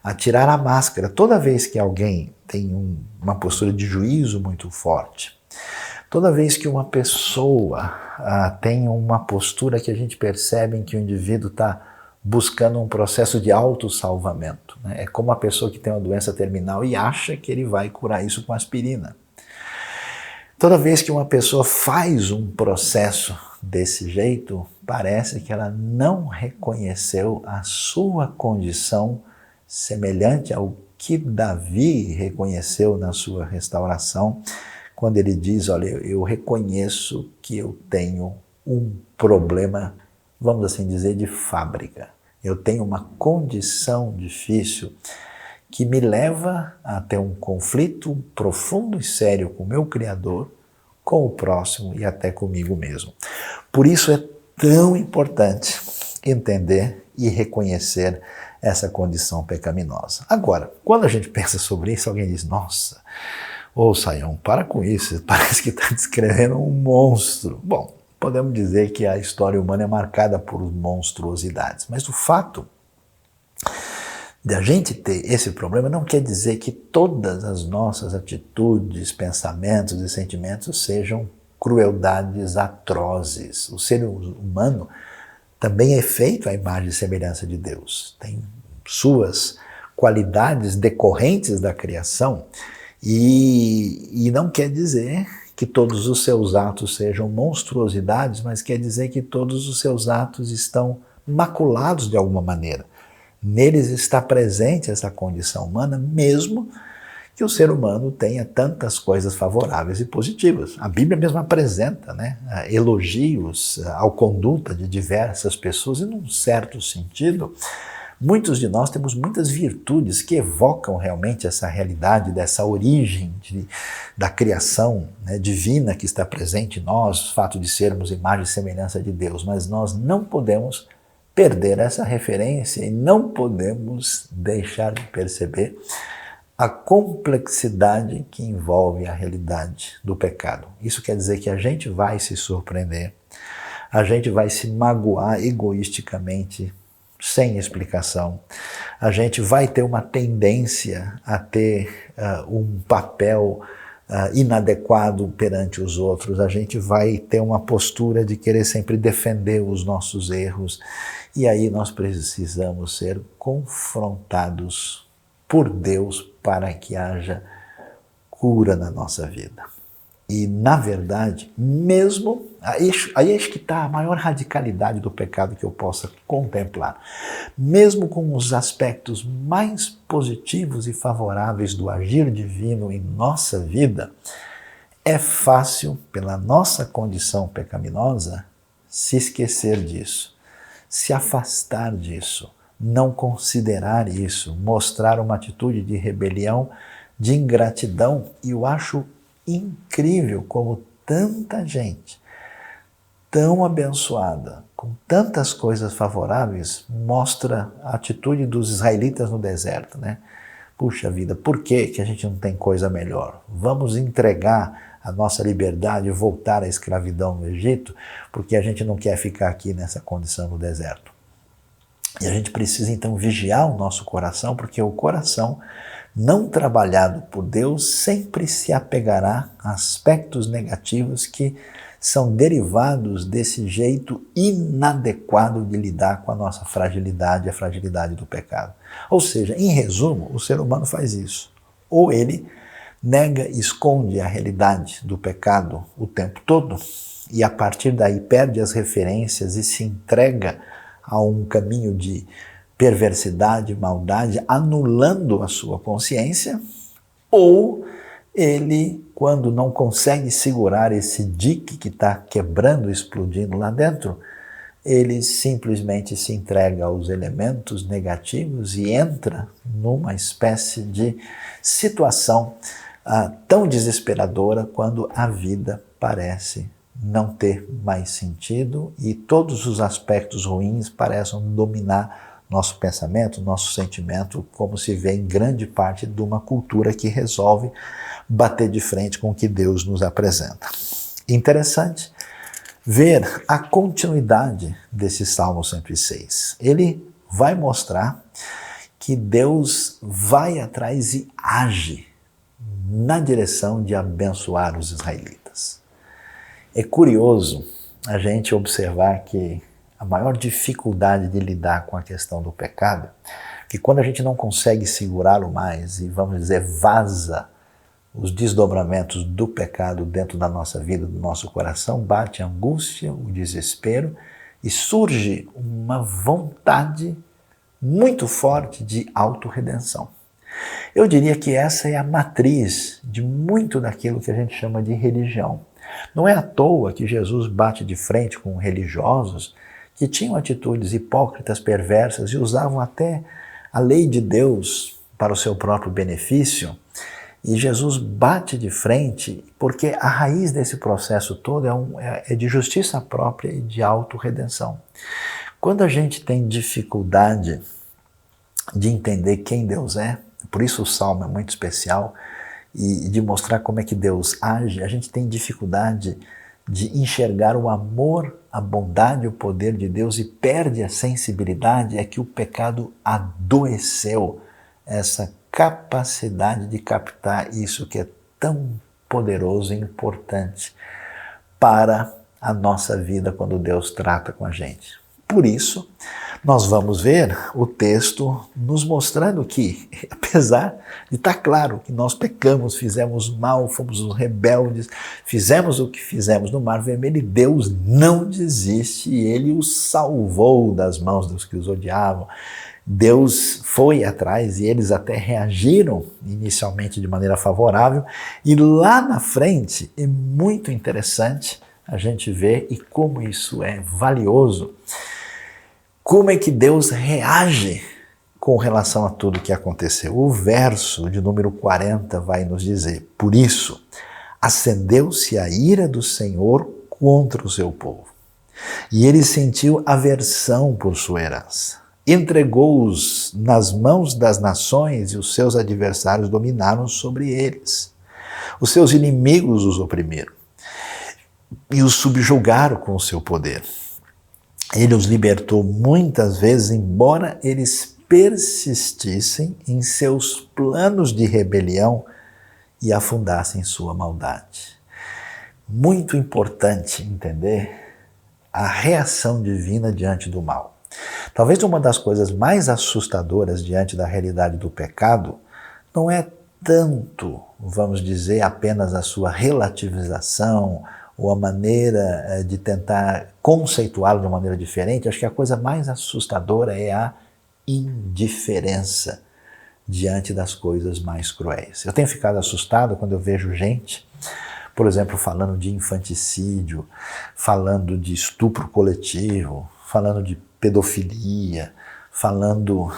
a tirar a máscara. Toda vez que alguém tem uma postura de juízo muito forte, toda vez que uma pessoa tem uma postura que a gente percebe em que o indivíduo está buscando um processo de autossalvamento, né? É como a pessoa que tem uma doença terminal e acha que ele vai curar isso com aspirina. Toda vez que uma pessoa faz um processo desse jeito, parece que ela não reconheceu a sua condição semelhante ao que Davi reconheceu na sua restauração, quando ele diz, olha, eu reconheço que eu tenho um problema, vamos assim dizer, de fábrica. Eu tenho uma condição difícil que me leva a ter um conflito profundo e sério com o meu Criador, com o próximo e até comigo mesmo. Por isso é tão importante entender e reconhecer essa condição pecaminosa. Agora, quando a gente pensa sobre isso, alguém diz, nossa, ô Sayão, para com isso, parece que está descrevendo um monstro. Bom, podemos dizer que a história humana é marcada por monstruosidades, mas o fato de a gente ter esse problema não quer dizer que todas as nossas atitudes, pensamentos e sentimentos sejam crueldades atrozes. O ser humano também é feito à imagem e semelhança de Deus. Tem suas qualidades decorrentes da criação e não quer dizer que todos os seus atos sejam monstruosidades, mas quer dizer que todos os seus atos estão maculados de alguma maneira. Neles está presente essa condição humana, mesmo que o ser humano tenha tantas coisas favoráveis e positivas. A Bíblia mesmo apresenta, né, elogios à conduta de diversas pessoas e, num certo sentido, muitos de nós temos muitas virtudes que evocam realmente essa realidade, dessa origem da criação, né, divina que está presente em nós, o fato de sermos imagem e semelhança de Deus, mas nós não podemos perder essa referência e não podemos deixar de perceber a complexidade que envolve a realidade do pecado. Isso quer dizer que a gente vai se surpreender, a gente vai se magoar egoisticamente, sem explicação, a gente vai ter uma tendência a ter um papel inadequado perante os outros, a gente vai ter uma postura de querer sempre defender os nossos erros, e aí nós precisamos ser confrontados por Deus para que haja cura na nossa vida. E, na verdade, mesmo, aí acho que está a maior radicalidade do pecado que eu possa contemplar. Mesmo com os aspectos mais positivos e favoráveis do agir divino em nossa vida, é fácil, pela nossa condição pecaminosa, se esquecer disso, se afastar disso, não considerar isso, mostrar uma atitude de rebelião, de ingratidão. E eu acho incrível como tanta gente tão abençoada, com tantas coisas favoráveis, mostra a atitude dos israelitas no deserto, né? Puxa vida, por que a gente não tem coisa melhor? Vamos entregar a nossa liberdade e voltar à escravidão no Egito, porque a gente não quer ficar aqui nessa condição no deserto. E a gente precisa então vigiar o nosso coração, porque o coração não trabalhado por Deus sempre se apegará a aspectos negativos que são derivados desse jeito inadequado de lidar com a nossa fragilidade, a fragilidade do pecado. Ou seja, em resumo, o ser humano faz isso. Ou ele nega e esconde a realidade do pecado o tempo todo e a partir daí perde as referências e se entrega a um caminho de perversidade, maldade, anulando a sua consciência, ou ele, quando não consegue segurar esse dique que está quebrando, explodindo lá dentro, ele simplesmente se entrega aos elementos negativos e entra numa espécie de situação tão desesperadora quando a vida parece não ter mais sentido e todos os aspectos ruins parecem dominar nosso pensamento, nosso sentimento, como se vê em grande parte de uma cultura que resolve bater de frente com o que Deus nos apresenta. Interessante ver a continuidade desse Salmo 106. Ele vai mostrar que Deus vai atrás e age na direção de abençoar os israelitas. É curioso a gente observar que a maior dificuldade de lidar com a questão do pecado, que quando a gente não consegue segurá-lo mais e, vamos dizer, vaza os desdobramentos do pecado dentro da nossa vida, do nosso coração, bate a angústia, o desespero e surge uma vontade muito forte de autorredenção. Eu diria que essa é a matriz de muito daquilo que a gente chama de religião. Não é à toa que Jesus bate de frente com religiosos que tinham atitudes hipócritas, perversas e usavam até a lei de Deus para o seu próprio benefício. E Jesus bate de frente porque a raiz desse processo todo é de justiça própria e de autorredenção. Quando a gente tem dificuldade de entender quem Deus é, por isso o Salmo é muito especial, e de mostrar como é que Deus age, a gente tem dificuldade de enxergar o amor, a bondade, o poder de Deus e perde a sensibilidade, é que o pecado adoeceu essa capacidade de captar isso que é tão poderoso e importante para a nossa vida quando Deus trata com a gente. Por isso, nós vamos ver o texto nos mostrando que, apesar de estar claro que nós pecamos, fizemos mal, fomos os rebeldes, fizemos o que fizemos no Mar Vermelho, Deus não desiste e Ele os salvou das mãos dos que os odiavam. Deus foi atrás e eles até reagiram inicialmente de maneira favorável e lá na frente é muito interessante a gente ver e como isso é valioso. Como é que Deus reage com relação a tudo que aconteceu? O verso de número 40 vai nos dizer: por isso, acendeu-se a ira do Senhor contra o seu povo, e ele sentiu aversão por sua herança. Entregou-os nas mãos das nações e os seus adversários dominaram sobre eles. Os seus inimigos os oprimiram e os subjugaram com o seu poder. Ele os libertou muitas vezes, embora eles persistissem em seus planos de rebelião e afundassem em sua maldade. Muito importante entender a reação divina diante do mal. Talvez uma das coisas mais assustadoras diante da realidade do pecado não é tanto, vamos dizer, apenas a sua relativização ou a maneira de tentar conceituá-lo de uma maneira diferente. Acho que a coisa mais assustadora é a indiferença diante das coisas mais cruéis. Eu tenho ficado assustado quando eu vejo gente, por exemplo, falando de infanticídio, falando de estupro coletivo, falando de pedofilia, falando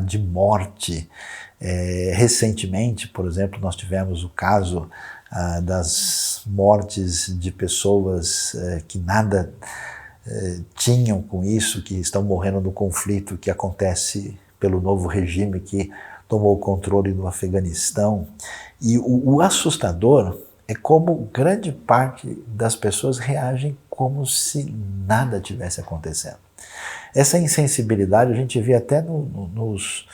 de morte. Recentemente, por exemplo, nós tivemos o caso das mortes de pessoas que nada tinham com isso, que estão morrendo no conflito que acontece pelo novo regime que tomou o controle do Afeganistão. E o assustador é como grande parte das pessoas reagem como se nada tivesse acontecendo. Essa insensibilidade a gente vê até nos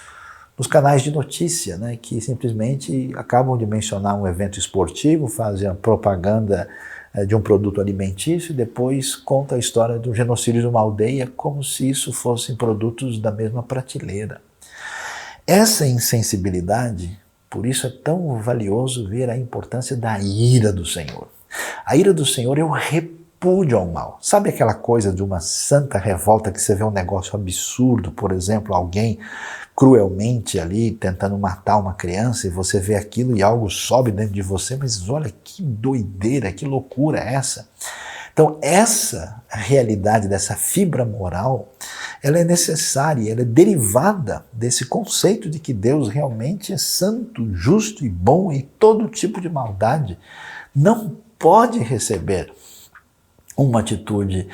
canais de notícia, né, que simplesmente acabam de mencionar um evento esportivo, fazem a propaganda de um produto alimentício e depois conta a história do genocídio de uma aldeia como se isso fossem produtos da mesma prateleira. Essa insensibilidade, por isso é tão valioso ver a importância da ira do Senhor. A ira do Senhor é o repúdio ao mal. Sabe aquela coisa de uma santa revolta que você vê um negócio absurdo, por exemplo, alguém cruelmente ali tentando matar uma criança e você vê aquilo e algo sobe dentro de você, mas olha que doideira, que loucura é essa? Então essa realidade dessa fibra moral, ela é necessária, ela é derivada desse conceito de que Deus realmente é santo, justo e bom e todo tipo de maldade não pode receber uma atitude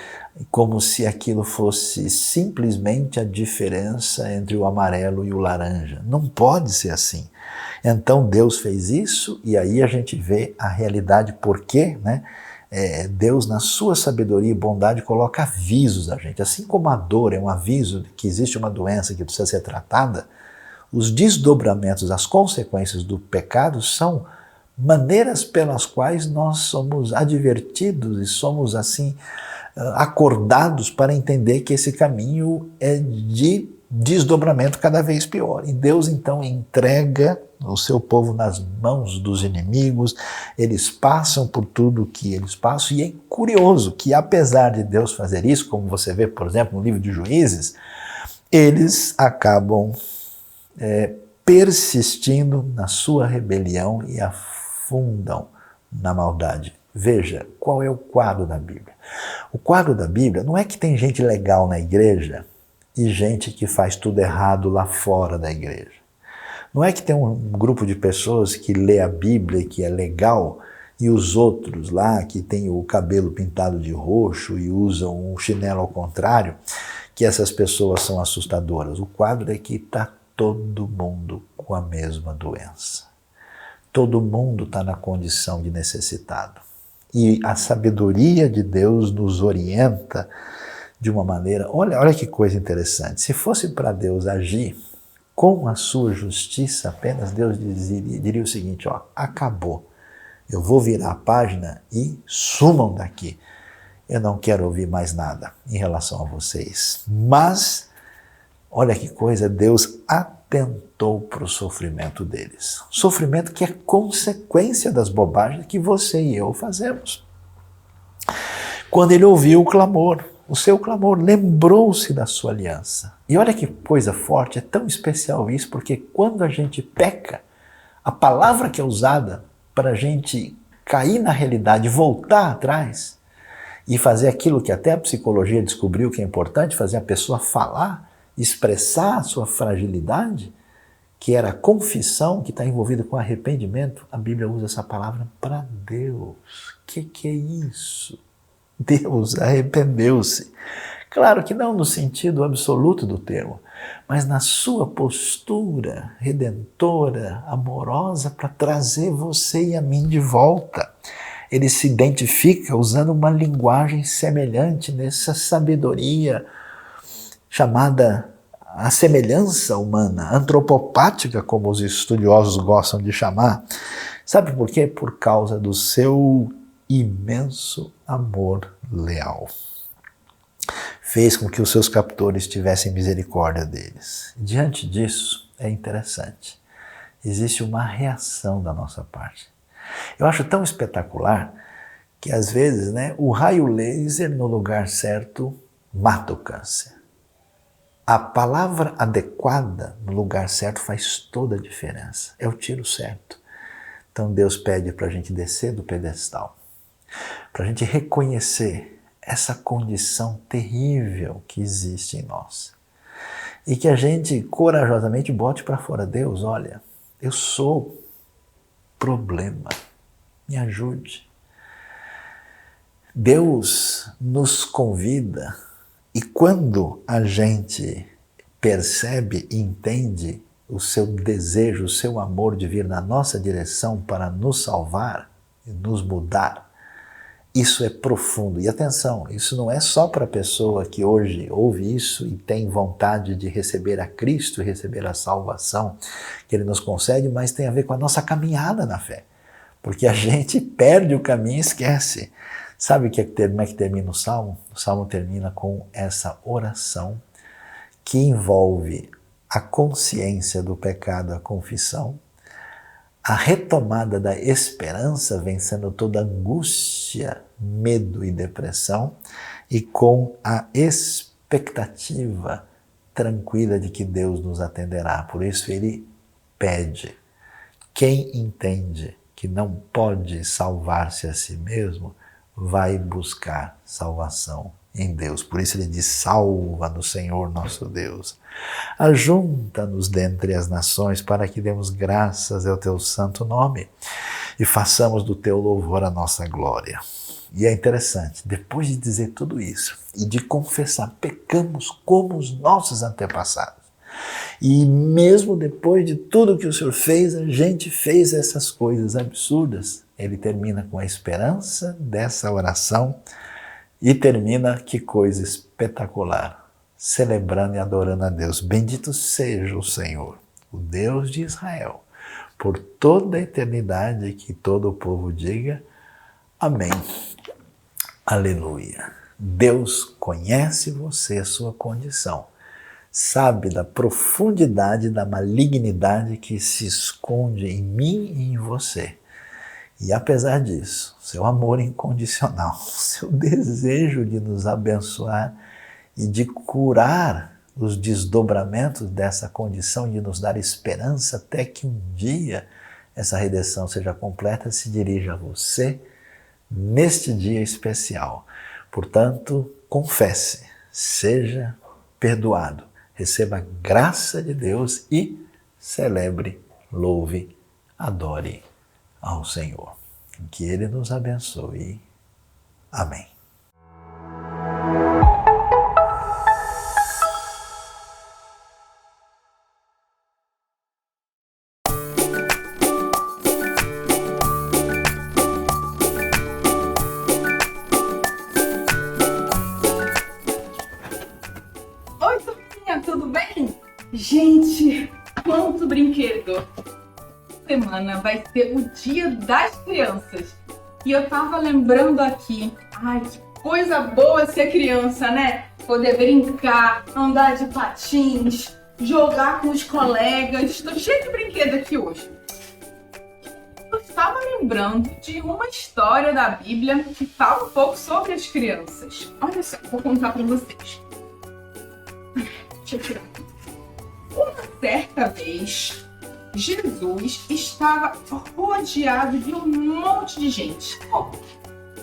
como se aquilo fosse simplesmente a diferença entre o amarelo e o laranja. Não pode ser assim. Então Deus fez isso e aí a gente vê a realidade por quê, né? Deus, na sua sabedoria e bondade, coloca avisos a gente. Assim como a dor é um aviso de que existe uma doença que precisa ser tratada, os desdobramentos, as consequências do pecado são maneiras pelas quais nós somos advertidos e somos assim acordados para entender que esse caminho é de desdobramento cada vez pior. E Deus então entrega o seu povo nas mãos dos inimigos, eles passam por tudo que eles passam, e é curioso que apesar de Deus fazer isso, como você vê, por exemplo, no livro de Juízes, eles acabam persistindo na sua rebelião e afundam na maldade. Veja, qual é o quadro da Bíblia? O quadro da Bíblia não é que tem gente legal na igreja e gente que faz tudo errado lá fora da igreja. Não é que tem um grupo de pessoas que lê a Bíblia e que é legal e os outros lá que tem o cabelo pintado de roxo e usam um chinelo ao contrário, que essas pessoas são assustadoras. O quadro é que está todo mundo com a mesma doença. Todo mundo está na condição de necessitado. E a sabedoria de Deus nos orienta de uma maneira... Olha que coisa interessante. Se fosse para Deus agir com a sua justiça apenas, Deus diria o seguinte, ó, acabou. Eu vou virar a página e sumam daqui. Eu não quero ouvir mais nada em relação a vocês. Mas, olha que coisa, Deus atentou para o sofrimento deles. Sofrimento que é consequência das bobagens que você e eu fazemos. Quando ele ouviu o clamor, o seu clamor, lembrou-se da sua aliança. E olha que coisa forte, é tão especial isso, porque quando a gente peca, a palavra que é usada para a gente cair na realidade, voltar atrás e fazer aquilo que até a psicologia descobriu que é importante, fazer a pessoa falar, expressar a sua fragilidade, que era a confissão, que está envolvida com arrependimento, a Bíblia usa essa palavra para Deus. Que é isso? Deus arrependeu-se. Claro que não no sentido absoluto do termo, mas na sua postura redentora, amorosa, para trazer você e a mim de volta. Ele se identifica usando uma linguagem semelhante nessa sabedoria chamada a semelhança humana, antropopática, como os estudiosos gostam de chamar. Sabe por quê? Por causa do seu imenso amor leal. Fez com que os seus captores tivessem misericórdia deles. Diante disso, é interessante, existe uma reação da nossa parte. Eu acho tão espetacular que às vezes, né, o raio laser no lugar certo mata o câncer. A palavra adequada no lugar certo faz toda a diferença. É o tiro certo. Então Deus pede para a gente descer do pedestal, para a gente reconhecer essa condição terrível que existe em nós. E que a gente corajosamente bote para fora. Deus, olha, eu sou problema, me ajude. Deus nos convida, e quando a gente percebe e entende o seu desejo, o seu amor de vir na nossa direção para nos salvar e nos mudar, isso é profundo. E atenção, isso não é só para a pessoa que hoje ouve isso e tem vontade de receber a Cristo e receber a salvação que Ele nos concede, mas tem a ver com a nossa caminhada na fé. Porque a gente perde o caminho e esquece. Sabe como é que termina o Salmo? O Salmo termina com essa oração que envolve a consciência do pecado, a confissão, a retomada da esperança, vencendo toda angústia, medo e depressão, e com a expectativa tranquila de que Deus nos atenderá. Por isso ele pede. Quem entende que não pode salvar-se a si mesmo, vai buscar salvação em Deus. Por isso ele diz: salva-nos, Senhor nosso Deus. Ajunta-nos dentre as nações para que demos graças ao teu santo nome e façamos do teu louvor a nossa glória. E é interessante, depois de dizer tudo isso e de confessar, pecamos como os nossos antepassados. E mesmo depois de tudo que o Senhor fez, a gente fez essas coisas absurdas. Ele termina com a esperança dessa oração e termina, que coisa espetacular, celebrando e adorando a Deus. Bendito seja o Senhor, o Deus de Israel, por toda a eternidade, que todo o povo diga amém. Aleluia. Deus conhece você, a sua condição. Sabe da profundidade da malignidade que se esconde em mim e em você. E apesar disso, seu amor incondicional, seu desejo de nos abençoar e de curar os desdobramentos dessa condição, de nos dar esperança até que um dia essa redenção seja completa, se dirige a você neste dia especial. Portanto, confesse, seja perdoado, receba a graça de Deus e celebre, louve, adore ao Senhor. Que Ele nos abençoe. Amém. Oi, turminha, tudo bem? Gente, quanto brinquedo! Semana vai ser o Dia das Crianças. E eu tava lembrando aqui, ai, que coisa boa ser criança, né? Poder brincar, andar de patins, jogar com os colegas. Tô cheio de brinquedo aqui hoje. Eu estava lembrando de uma história da Bíblia que fala um pouco sobre as crianças. Olha só, vou contar pra vocês. Deixa eu tirar aqui. Uma certa vez, Jesus estava rodeado de um monte de gente.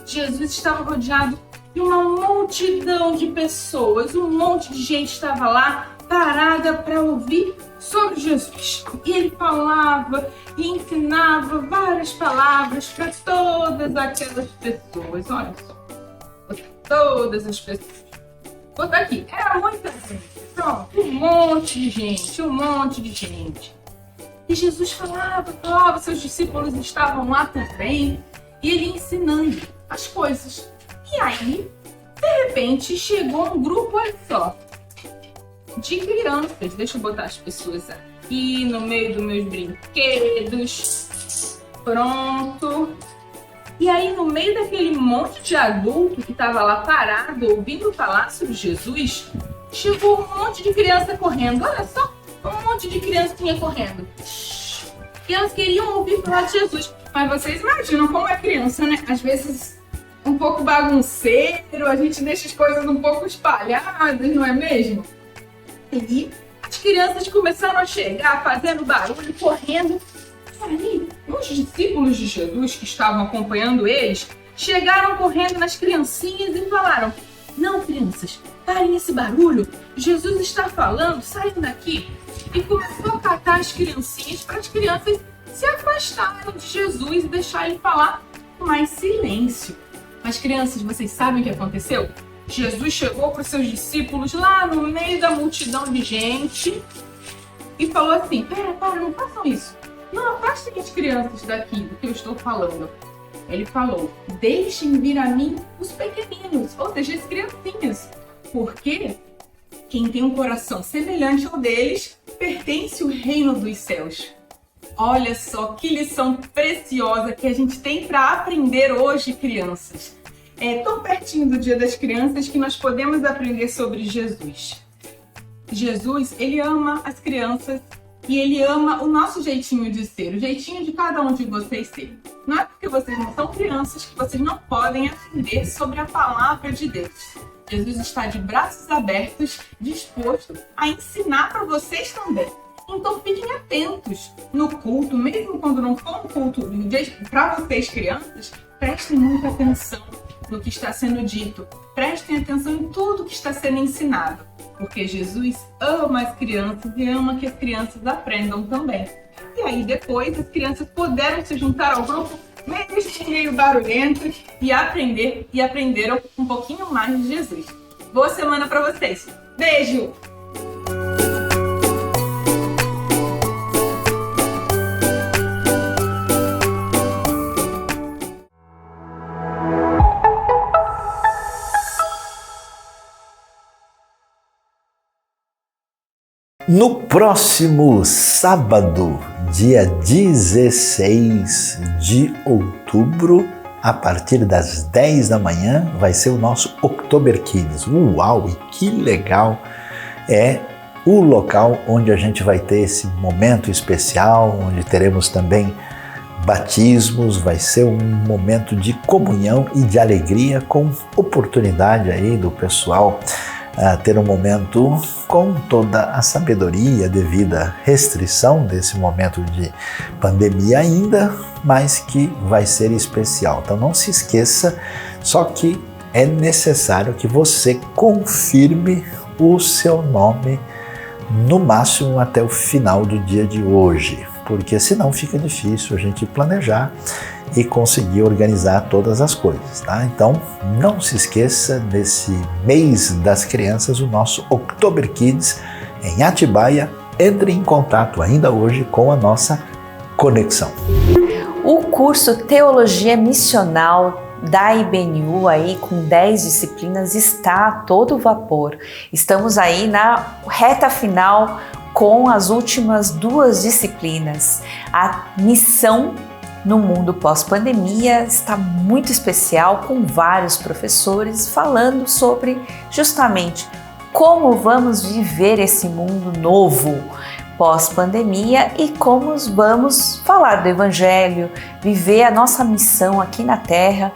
Jesus estava rodeado de uma multidão de pessoas. Um monte de gente estava lá parada para ouvir sobre Jesus. E ele falava e ensinava várias palavras para todas aquelas pessoas. Olha só, todas as pessoas. Vou botar aqui, era muita gente. Pronto, um monte de gente. E Jesus falava, seus discípulos estavam lá também, e ele ensinando as coisas. E aí, de repente, chegou um grupo, olha só, de crianças. Deixa eu botar as pessoas aqui no meio dos meus brinquedos. Pronto. E aí, no meio daquele monte de adulto que estava lá parado, ouvindo falar sobre Jesus, chegou um monte de criança correndo. Olha só, um monte de criancinha correndo. E elas queriam ouvir falar de Jesus. Mas vocês imaginam como é criança, né? Às vezes um pouco bagunceiro, a gente deixa as coisas um pouco espalhadas, não é mesmo? E as crianças começaram a chegar, fazendo barulho, correndo. E aí, os discípulos de Jesus que estavam acompanhando eles, chegaram correndo nas criancinhas e falaram: não, crianças, parem esse barulho, Jesus está falando, saiam daqui. E começou a catar as criancinhas para as crianças se afastarem de Jesus e deixar ele falar com mais silêncio. Mas crianças, vocês sabem o que aconteceu? Jesus chegou para os seus discípulos lá no meio da multidão de gente e falou assim: para, não façam isso. Não afastem as crianças daqui do que eu estou falando. Ele falou: deixem vir a mim os pequeninos, ou seja, as criancinhas. Porque quem tem um coração semelhante ao deles pertence ao reino dos céus. Olha só que lição preciosa que a gente tem para aprender hoje, crianças. É tão pertinho do Dia das Crianças que nós podemos aprender sobre Jesus. Jesus, ele ama as crianças e ele ama o nosso jeitinho de ser, o jeitinho de cada um de vocês ser. Não é porque vocês não são crianças que vocês não podem aprender sobre a palavra de Deus. Jesus está de braços abertos, disposto a ensinar para vocês também. Então fiquem atentos no culto, mesmo quando não for um culto para vocês crianças, prestem muita atenção no que está sendo dito. Prestem atenção em tudo que está sendo ensinado, porque Jesus ama as crianças e ama que as crianças aprendam também. E aí depois as crianças puderam se juntar ao grupo meio barulhento e aprenderam um pouquinho mais de Jesus. Boa semana para vocês. Beijo! No próximo sábado, dia 16 de outubro, a partir das 10 da manhã, vai ser o nosso Oktober Kids. Uau, e que legal! É o local onde a gente vai ter esse momento especial, onde teremos também batismos, vai ser um momento de comunhão e de alegria, com oportunidade aí do pessoal ter um momento com toda a sabedoria devido à restrição desse momento de pandemia ainda, mas que vai ser especial. Então não se esqueça, só que é necessário que você confirme o seu nome no máximo até o final do dia de hoje, porque senão fica difícil a gente planejar e conseguir organizar todas as coisas, tá? Então, não se esqueça, nesse mês das crianças, o nosso Oktober Kids em Atibaia. Entre em contato ainda hoje com a nossa conexão. O curso Teologia Missional da IBNU, aí com 10 disciplinas, está a todo vapor. Estamos aí na reta final com as últimas 2 disciplinas. A missão no mundo pós-pandemia está muito especial, com vários professores falando sobre justamente como vamos viver esse mundo novo pós-pandemia e como vamos falar do Evangelho, viver a nossa missão aqui na Terra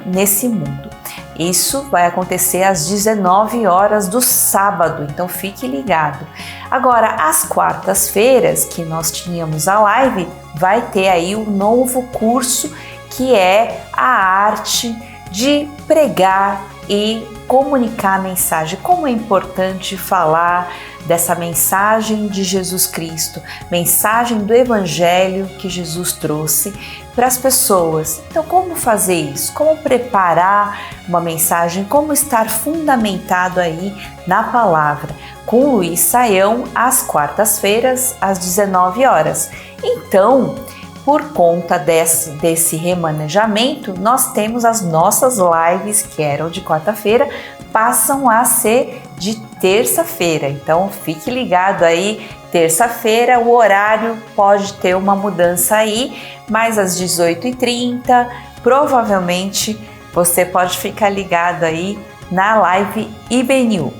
nesse mundo. Isso vai acontecer às 19 horas do sábado, então fique ligado. Agora, às quartas-feiras, que nós tínhamos a live, vai ter aí um novo curso, que é a arte de pregar e comunicar a mensagem. Como é importante falar dessa mensagem de Jesus Cristo, mensagem do Evangelho que Jesus trouxe para as pessoas. Então, como fazer isso? Como preparar uma mensagem? Como estar fundamentado aí na palavra? Com o Luiz Saião, às quartas-feiras, às 19 horas. Então, por conta desse remanejamento, nós temos as nossas lives, que eram de quarta-feira, passam a ser de terça-feira. Então, fique ligado aí, terça-feira o horário pode ter uma mudança aí, mas às 18h30, provavelmente você pode ficar ligado aí na live IBNU.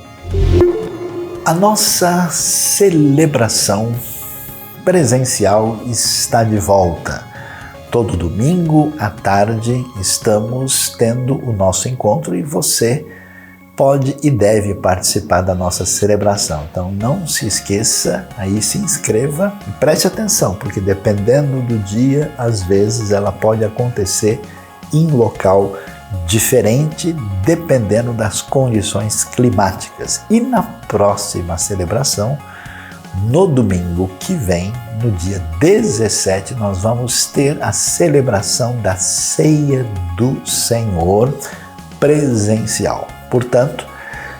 A nossa celebração presencial está de volta. Todo domingo à tarde estamos tendo o nosso encontro e você pode e deve participar da nossa celebração. Então não se esqueça, aí se inscreva e preste atenção, porque dependendo do dia, às vezes ela pode acontecer em local diferente, dependendo das condições climáticas. E na próxima celebração, no domingo que vem, no dia 17, nós vamos ter a celebração da Ceia do Senhor presencial. Portanto,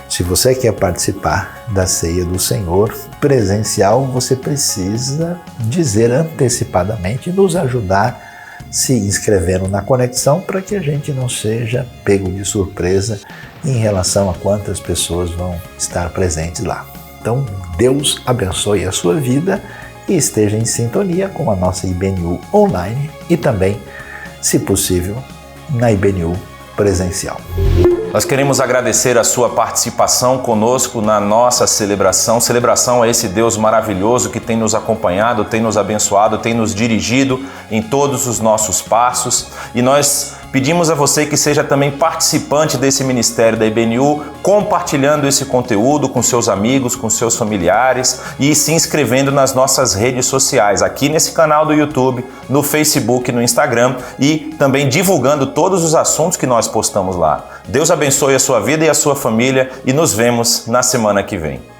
se você quer participar da Ceia do Senhor presencial, você precisa dizer antecipadamente e nos ajudar se inscrevendo na conexão, para que a gente não seja pego de surpresa em relação a quantas pessoas vão estar presentes lá. Então, Deus abençoe a sua vida e esteja em sintonia com a nossa IBNU online e também, se possível, na IBNU presencial. Nós queremos agradecer a sua participação conosco na nossa celebração. Celebração a esse Deus maravilhoso que tem nos acompanhado, tem nos abençoado, tem nos dirigido em todos os nossos passos. E nós pedimos a você que seja também participante desse ministério da IBNU, compartilhando esse conteúdo com seus amigos, com seus familiares e se inscrevendo nas nossas redes sociais, aqui nesse canal do YouTube, no Facebook, no Instagram e também divulgando todos os assuntos que nós postamos lá. Deus abençoe a sua vida e a sua família e nos vemos na semana que vem.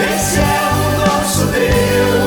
Esse é o nosso Deus.